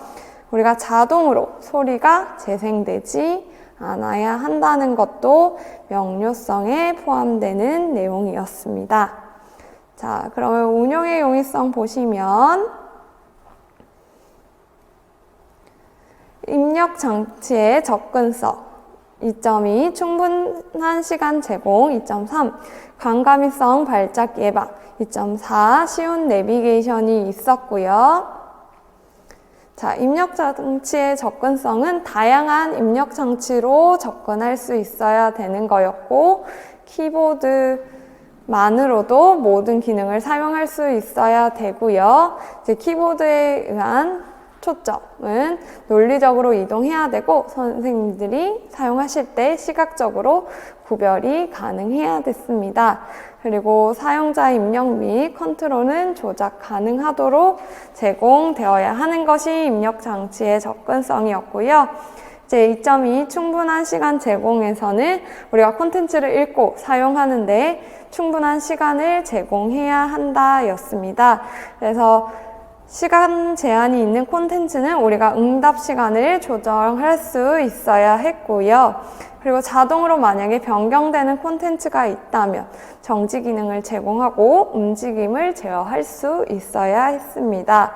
우리가 자동으로 소리가 재생되지 않아야 한다는 것도 명료성에 포함되는 내용이었습니다. 자, 그러면 운용의 용이성 보시면 입력 장치의 접근성 2.2 충분한 시간 제공 2.3 광감이성 발작 예방 2.4 쉬운 내비게이션이 있었고요. 자, 입력 장치의 접근성은 다양한 입력 장치로 접근할 수 있어야 되는 거였고, 키보드만으로도 모든 기능을 사용할 수 있어야 되고요. 이제 키보드에 의한 초점은 논리적으로 이동해야 되고, 선생님들이 사용하실 때 시각적으로 구별이 가능해야 됐습니다. 그리고 사용자 입력 및 컨트롤은 조작 가능하도록 제공되어야 하는 것이 입력 장치의 접근성이었고요. 이제 2.2 충분한 시간 제공에서는 우리가 콘텐츠를 읽고 사용하는데 충분한 시간을 제공해야 한다 였습니다. 그래서 시간 제한이 있는 콘텐츠는 우리가 응답 시간을 조정할 수 있어야 했고요. 그리고 자동으로 만약에 변경되는 콘텐츠가 있다면 정지 기능을 제공하고 움직임을 제어할 수 있어야 했습니다.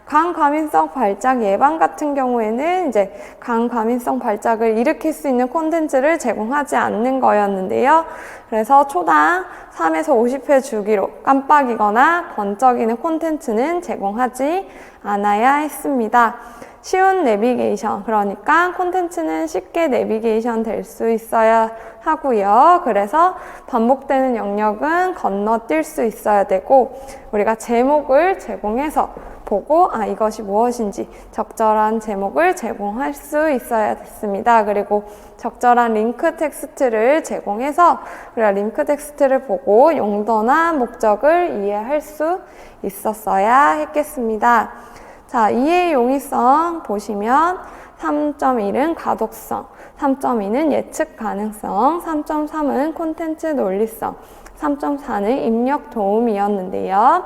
광과민성 발작 예방 같은 경우에는 이제 광과민성 발작을 일으킬 수 있는 콘텐츠를 제공하지 않는 거였는데요. 그래서 초당 3에서 50회 주기로 깜빡이거나 번쩍이는 콘텐츠는 제공하지 않아야 했습니다. 쉬운 내비게이션, 그러니까 콘텐츠는 쉽게 내비게이션 될 수 있어야 하고요. 그래서 반복되는 영역은 건너뛸 수 있어야 되고, 우리가 제목을 제공해서 보고 이것이 무엇인지 적절한 제목을 제공할 수 있어야 됐습니다. 그리고 적절한 링크 텍스트를 제공해서 우리가 링크 텍스트를 보고 용도나 목적을 이해할 수 있었어야 했겠습니다. 자, 이해의 용이성 보시면 3.1은 가독성, 3.2는 예측 가능성, 3.3은 콘텐츠 논리성, 3.4는 입력 도움이었는데요.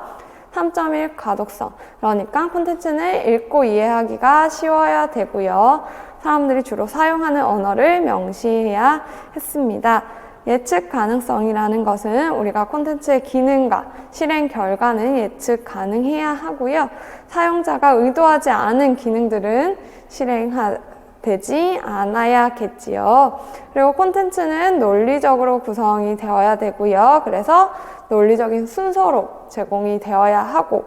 3.1 가독성, 그러니까 콘텐츠는 읽고 이해하기가 쉬워야 되고요. 사람들이 주로 사용하는 언어를 명시해야 했습니다. 예측 가능성이라는 것은 우리가 콘텐츠의 기능과 실행 결과는 예측 가능해야 하고요. 사용자가 의도하지 않은 기능들은 실행되지 않아야겠지요. 그리고 콘텐츠는 논리적으로 구성이 되어야 되고요. 그래서 논리적인 순서로 제공이 되어야 하고,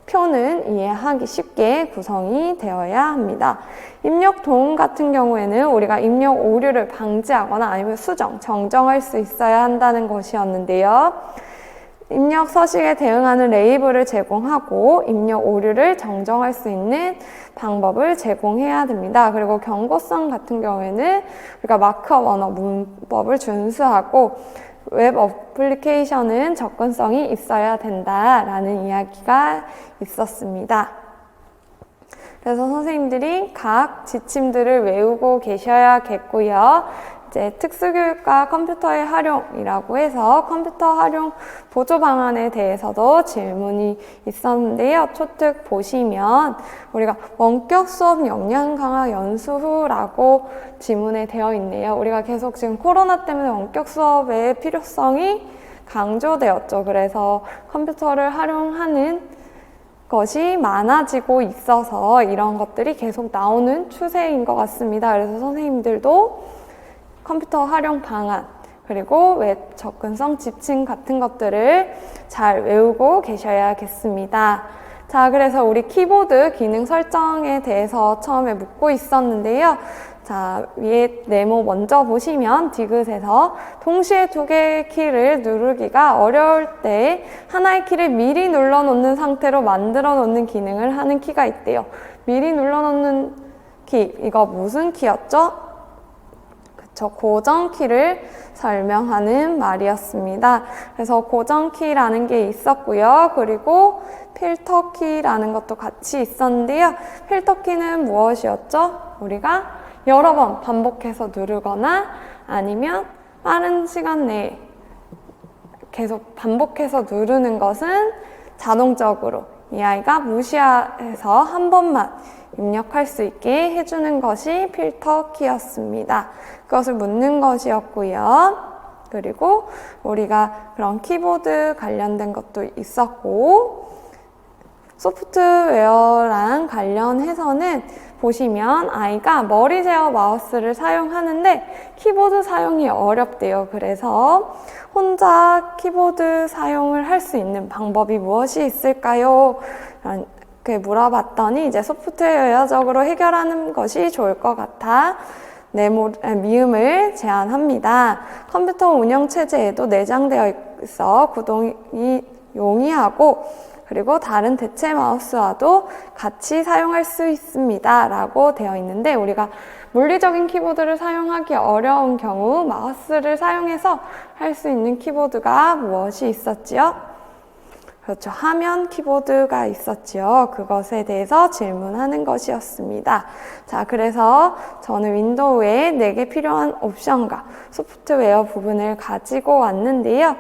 표는 이해하기 쉽게 구성이 되어야 합니다. 입력 도움 같은 경우에는 우리가 입력 오류를 방지하거나 아니면 정정할 수 있어야 한다는 것이었는데요. 입력 서식에 대응하는 레이블을 제공하고 입력 오류를 정정할 수 있는 방법을 제공해야 됩니다. 그리고 경고성 같은 경우에는 우리가 마크업 언어 문법을 준수하고 웹 어플리케이션은 접근성이 있어야 된다라는 이야기가 있었습니다. 그래서 선생님들이 각 지침들을 외우고 계셔야겠고요. 이제 특수교육과 컴퓨터의 활용이라고 해서 컴퓨터 활용 보조 방안에 대해서도 질문이 있었는데요. 초특 보시면 우리가 원격 수업 역량 강화 연수 후라고 지문에 되어 있네요. 우리가 계속 지금 코로나 때문에 원격 수업의 필요성이 강조되었죠. 그래서 컴퓨터를 활용하는 것이 많아지고 있어서 이런 것들이 계속 나오는 추세인 것 같습니다. 그래서 선생님들도 컴퓨터 활용 방안, 그리고 웹 접근성 지침 같은 것들을 잘 외우고 계셔야겠습니다. 자, 그래서 우리 키보드 기능 설정에 대해서 처음에 묻고 있었는데요. 자, 위에 네모 먼저 보시면 디귿에서 동시에 두 개의 키를 누르기가 어려울 때 하나의 키를 미리 눌러놓는 상태로 만들어 놓는 기능을 하는 키가 있대요. 미리 눌러놓는 키, 이거 무슨 키였죠? 그쵸, 고정키를 설명하는 말이었습니다. 그래서 고정키라는 게 있었고요. 그리고 필터키라는 것도 같이 있었는데요. 필터키는 무엇이었죠? 우리가 여러 번 반복해서 누르거나 아니면 빠른 시간 내에 계속 반복해서 누르는 것은 자동적으로 이 아이가 무시해서 한 번만 입력할 수 있게 해주는 것이 필터 키였습니다. 그것을 묻는 것이었고요. 그리고 우리가 그런 키보드 관련된 것도 있었고, 소프트웨어랑 관련해서는 보시면 아이가 머리 제어 마우스를 사용하는데 키보드 사용이 어렵대요. 그래서 혼자 키보드 사용을 할 수 있는 방법이 무엇이 있을까요? 이렇게 물어봤더니 이제 소프트웨어적으로 해결하는 것이 좋을 것 같아 미음을 제안합니다. 컴퓨터 운영 체제에도 내장되어 있어 구동이 용이하고 그리고 다른 대체 마우스와도 같이 사용할 수 있습니다 라고 되어 있는데, 우리가 물리적인 키보드를 사용하기 어려운 경우 마우스를 사용해서 할 수 있는 키보드가 무엇이 있었지요? 그렇죠. 화면 키보드가 있었지요. 그것에 대해서 질문하는 것이었습니다. 자, 그래서 저는 윈도우에 내게 필요한 옵션과 소프트웨어 부분을 가지고 왔는데요.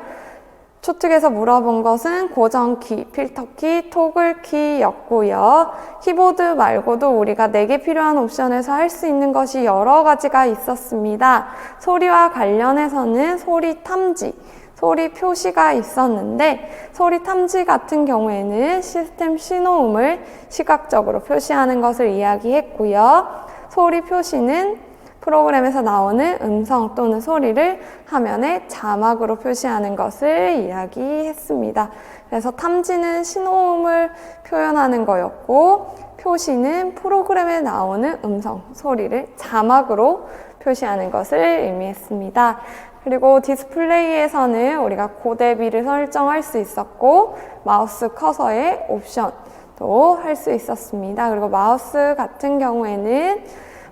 초특에서 물어본 것은 고정키, 필터키, 토글키였고요. 키보드 말고도 우리가 내게 필요한 옵션에서 할 수 있는 것이 여러 가지가 있었습니다. 소리와 관련해서는 소리 탐지, 소리 표시가 있었는데 소리 탐지 같은 경우에는 시스템 신호음을 시각적으로 표시하는 것을 이야기했고요. 소리 표시는 프로그램에서 나오는 음성 또는 소리를 화면에 자막으로 표시하는 것을 이야기했습니다. 그래서 탐지는 신호음을 표현하는 거였고 표시는 프로그램에 나오는 음성, 소리를 자막으로 표시하는 것을 의미했습니다. 그리고 디스플레이에서는 우리가 고대비를 설정할 수 있었고 마우스 커서의 옵션도 할 수 있었습니다. 그리고 마우스 같은 경우에는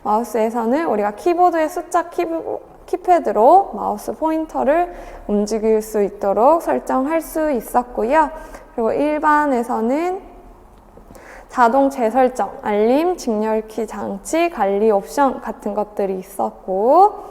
마우스에서는 우리가 키보드의 숫자 키패드로 마우스 포인터를 움직일 수 있도록 설정할 수 있었고요. 그리고 일반에서는 자동 재설정, 알림, 직렬키 장치, 관리 옵션 같은 것들이 있었고,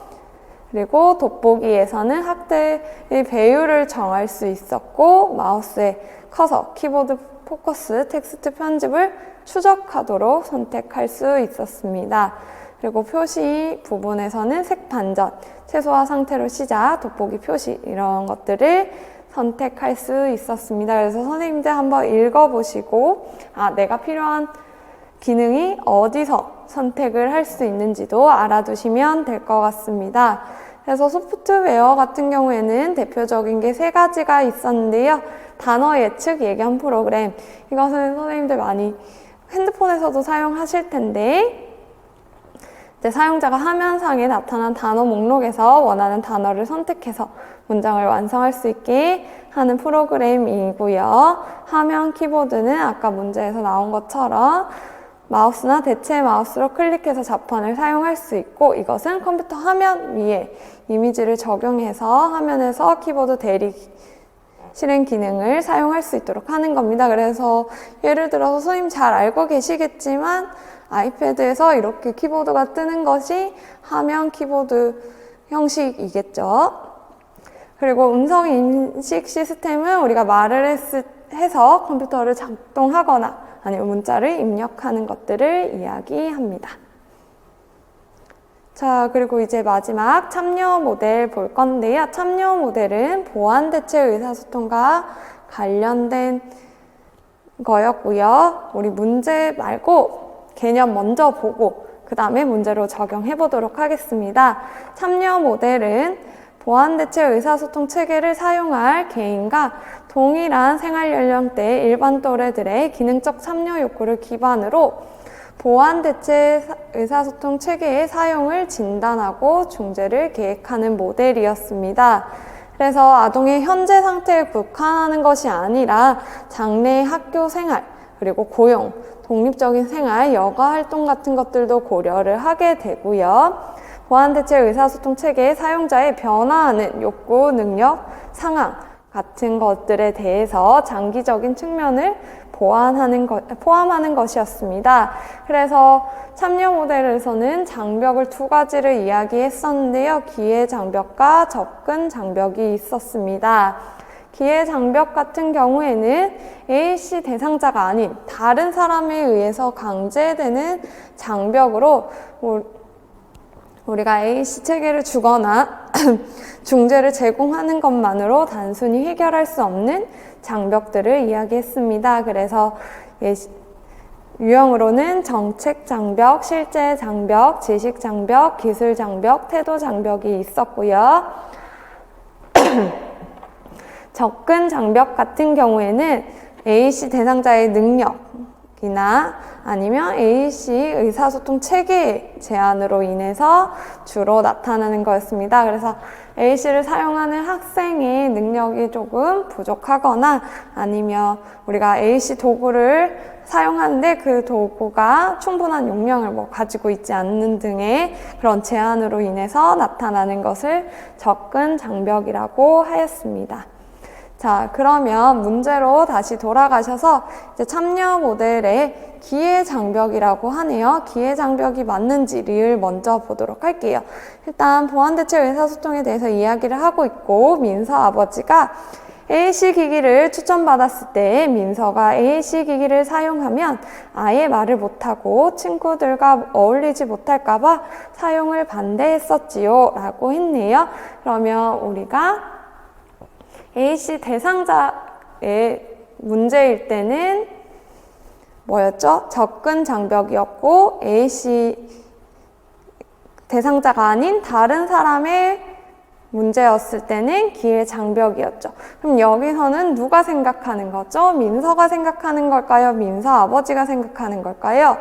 그리고 돋보기에서는 확대의 배율을 정할 수 있었고, 마우스의 커서, 키보드 포커스, 텍스트 편집을 추적하도록 선택할 수 있었습니다. 그리고 표시 부분에서는 색 반전, 최소화 상태로 시작, 돋보기 표시 이런 것들을 선택할 수 있었습니다. 그래서 선생님들 한번 읽어보시고 내가 필요한 기능이 어디서 선택을 할 수 있는지도 알아두시면 될 것 같습니다. 그래서 소프트웨어 같은 경우에는 대표적인 게 3가지가 있었는데요. 단어 예측 예견 프로그램, 이것은 선생님들 많이 핸드폰에서도 사용하실 텐데 이제 사용자가 화면상에 나타난 단어 목록에서 원하는 단어를 선택해서 문장을 완성할 수 있게 하는 프로그램이고요. 화면 키보드는 아까 문제에서 나온 것처럼 마우스나 대체 마우스로 클릭해서 자판을 사용할 수 있고, 이것은 컴퓨터 화면 위에 이미지를 적용해서 화면에서 키보드 대리 실행 기능을 사용할 수 있도록 하는 겁니다. 그래서 예를 들어서 선생님 잘 알고 계시겠지만 아이패드에서 이렇게 키보드가 뜨는 것이 화면 키보드 형식이겠죠. 그리고 음성 인식 시스템은 우리가 말을 해서 컴퓨터를 작동하거나 아니면 문자를 입력하는 것들을 이야기합니다. 자, 그리고 이제 마지막 참여 모델 볼 건데요. 참여 모델은 보안 대체 의사소통과 관련된 거였고요. 우리 문제 말고 개념 먼저 보고 그 다음에 문제로 적용해 보도록 하겠습니다. 참여 모델은 보안 대체 의사소통 체계를 사용할 개인과 동일한 생활 연령대의 일반 또래들의 기능적 참여 욕구를 기반으로 보안 대체 의사소통 체계의 사용을 진단하고 중재를 계획하는 모델이었습니다. 그래서 아동의 현재 상태에 국한하는 것이 아니라 장래의 학교 생활, 그리고 고용, 독립적인 생활, 여가 활동 같은 것들도 고려를 하게 되고요. 보안 대체 의사소통 체계의 사용자의 변화하는 욕구, 능력, 상황 같은 것들에 대해서 장기적인 측면을 포함하는 것이었습니다. 그래서 참여 모델에서는 장벽을 두 가지를 이야기했었는데요. 기회 장벽과 접근 장벽이 있었습니다. 기회 장벽 같은 경우에는 A씨 대상자가 아닌 다른 사람에 의해서 강제되는 장벽으로 우리가 A씨 체계를 주거나 중재를 제공하는 것만으로 단순히 해결할 수 없는 장벽들을 이야기했습니다. 그래서 유형으로는 정책 장벽, 실제 장벽, 지식 장벽, 기술 장벽, 태도 장벽이 있었고요. 접근 장벽 같은 경우에는 A씨 대상자의 능력이나 아니면 A씨 의사소통 체계 제한으로 인해서 주로 나타나는 거였습니다. 그래서 A씨를 사용하는 학생의 능력이 조금 부족하거나 아니면 우리가 A씨 도구를 사용하는데 그 도구가 충분한 용량을 가지고 있지 않는 등의 그런 제한으로 인해서 나타나는 것을 접근 장벽이라고 하였습니다. 자, 그러면 문제로 다시 돌아가셔서 이제 참여 모델의 기회 장벽이라고 하네요. 기회 장벽이 맞는지를 먼저 보도록 할게요. 일단 보안 대체 의사소통에 대해서 이야기를 하고 있고, 민서 아버지가 A씨 기기를 추천받았을 때 민서가 A씨 기기를 사용하면 아예 말을 못하고 친구들과 어울리지 못할까봐 사용을 반대했었지요 라고 했네요. 그러면 우리가 A씨 대상자의 문제일 때는 뭐였죠? 접근 장벽이었고, A씨 대상자가 아닌 다른 사람의 문제였을 때는 기회 장벽이었죠. 그럼 여기서는 누가 생각하는 거죠? 민서가 생각하는 걸까요? 민서 아버지가 생각하는 걸까요?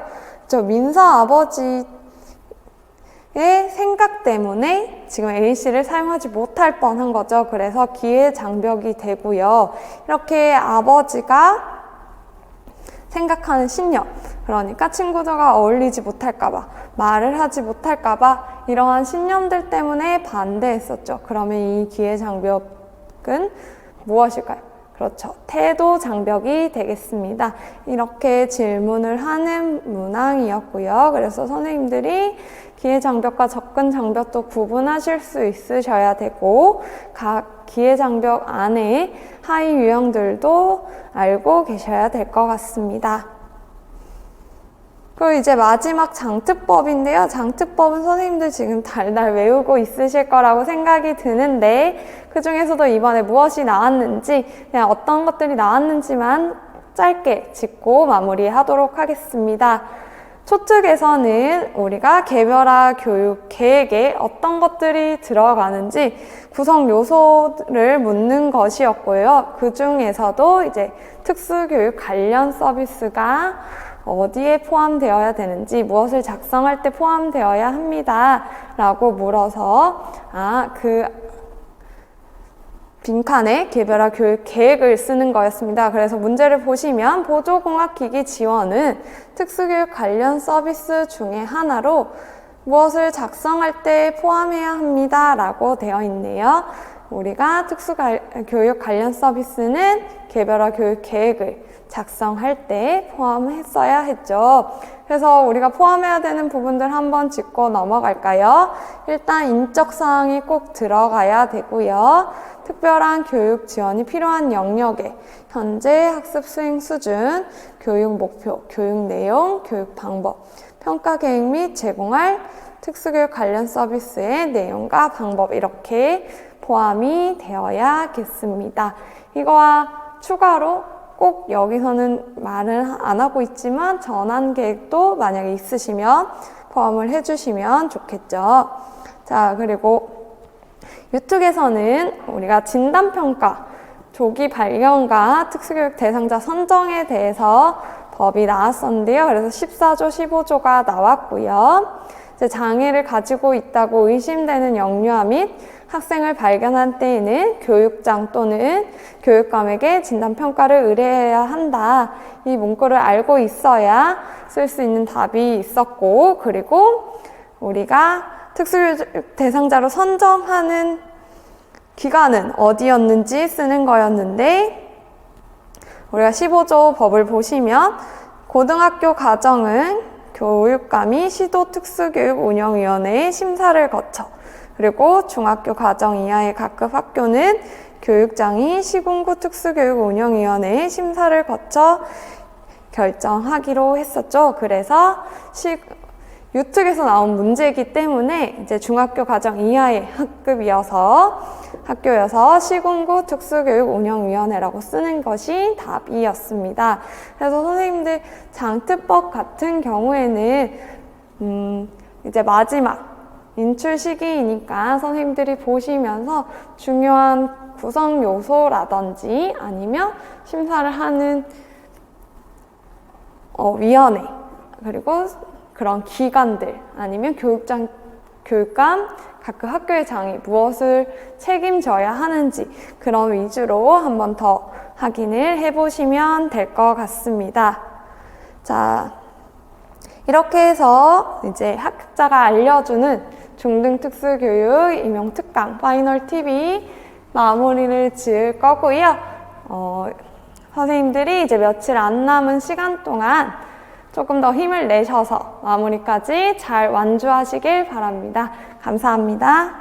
민서 아버지 의 생각 때문에 지금 A씨를 사용하지 못할 뻔한 거죠. 그래서 기회 장벽이 되고요. 이렇게 아버지가 생각하는 신념, 그러니까 친구들과 어울리지 못할까봐, 말을 하지 못할까봐 이러한 신념들 때문에 반대했었죠. 그러면 이 기회 장벽은 무엇일까요? 그렇죠. 태도 장벽이 되겠습니다. 이렇게 질문을 하는 문항이었고요. 그래서 선생님들이 기회 장벽과 접근 장벽도 구분하실 수 있으셔야 되고, 각 기회 장벽 안에 하위 유형들도 알고 계셔야 될 것 같습니다. 그리고 이제 마지막 장특법인데요. 장특법은 선생님들 지금 달달 외우고 있으실 거라고 생각이 드는데, 그 중에서도 이번에 무엇이 나왔는지, 그냥 어떤 것들이 나왔는지만 짧게 짚고 마무리하도록 하겠습니다. 초특에서는 우리가 개별화 교육 계획에 어떤 것들이 들어가는지 구성 요소를 묻는 것이었고요. 그 중에서도 이제 특수교육 관련 서비스가 어디에 포함되어야 되는지, 무엇을 작성할 때 포함되어야 합니다 라고 물어서 그 빈칸에 개별화 교육 계획을 쓰는 거였습니다. 그래서 문제를 보시면 보조공학기기 지원은 특수교육 관련 서비스 중에 하나로 무엇을 작성할 때 포함해야 합니다 라고 되어 있네요. 우리가 특수교육 관련 서비스는 개별화 교육 계획을 작성할 때 포함했어야 했죠. 그래서 우리가 포함해야 되는 부분들 한번 짚고 넘어갈까요? 일단 인적사항이 꼭 들어가야 되고요. 특별한 교육 지원이 필요한 영역에 현재 학습 수행 수준, 교육 목표, 교육 내용, 교육 방법, 평가 계획 및 제공할 특수교육 관련 서비스의 내용과 방법 이렇게 포함이 되어야겠습니다. 이거와 추가로 꼭 여기서는 말을 안 하고 있지만 전환 계획도 만약에 있으시면 포함을 해주시면 좋겠죠. 자, 그리고 유특에서는 우리가 진단평가, 조기 발견과 특수교육 대상자 선정에 대해서 법이 나왔었는데요. 그래서 14조, 15조가 나왔고요. 이제 장애를 가지고 있다고 의심되는 영유아 및 학생을 발견한 때에는 교육장 또는 교육감에게 진단평가를 의뢰해야 한다. 이 문구를 알고 있어야 쓸 수 있는 답이 있었고, 그리고 우리가 특수교육 대상자로 선정하는 기관은 어디였는지 쓰는 거였는데, 우리가 15조 법을 보시면 고등학교 가정은 교육감이 시도특수교육운영위원회의 심사를 거쳐, 그리고 중학교 가정 이하의 각급 학교는 교육장이 시군구 특수교육운영위원회의 심사를 거쳐 결정하기로 했었죠. 그래서 유특에서 나온 문제이기 때문에 이제 중학교 가정 이하의 학교여서 시군구 특수교육운영위원회라고 쓰는 것이 답이었습니다. 그래서 선생님들 장특법 같은 경우에는 이제 마지막 인출 시기이니까 선생님들이 보시면서 중요한 구성 요소라든지 아니면 심사를 하는 위원회, 그리고 그런 기관들, 아니면 교육감, 각각 학교의 장이 무엇을 책임져야 하는지 그런 위주로 한 번 더 확인을 해보시면 될 것 같습니다. 자, 이렇게 해서 이제 학습자가 알려주는 중등특수교육 임용특강 파이널 TV 마무리를 지을 거고요. 선생님들이 이제 며칠 안 남은 시간 동안 조금 더 힘을 내셔서 마무리까지 잘 완주하시길 바랍니다. 감사합니다.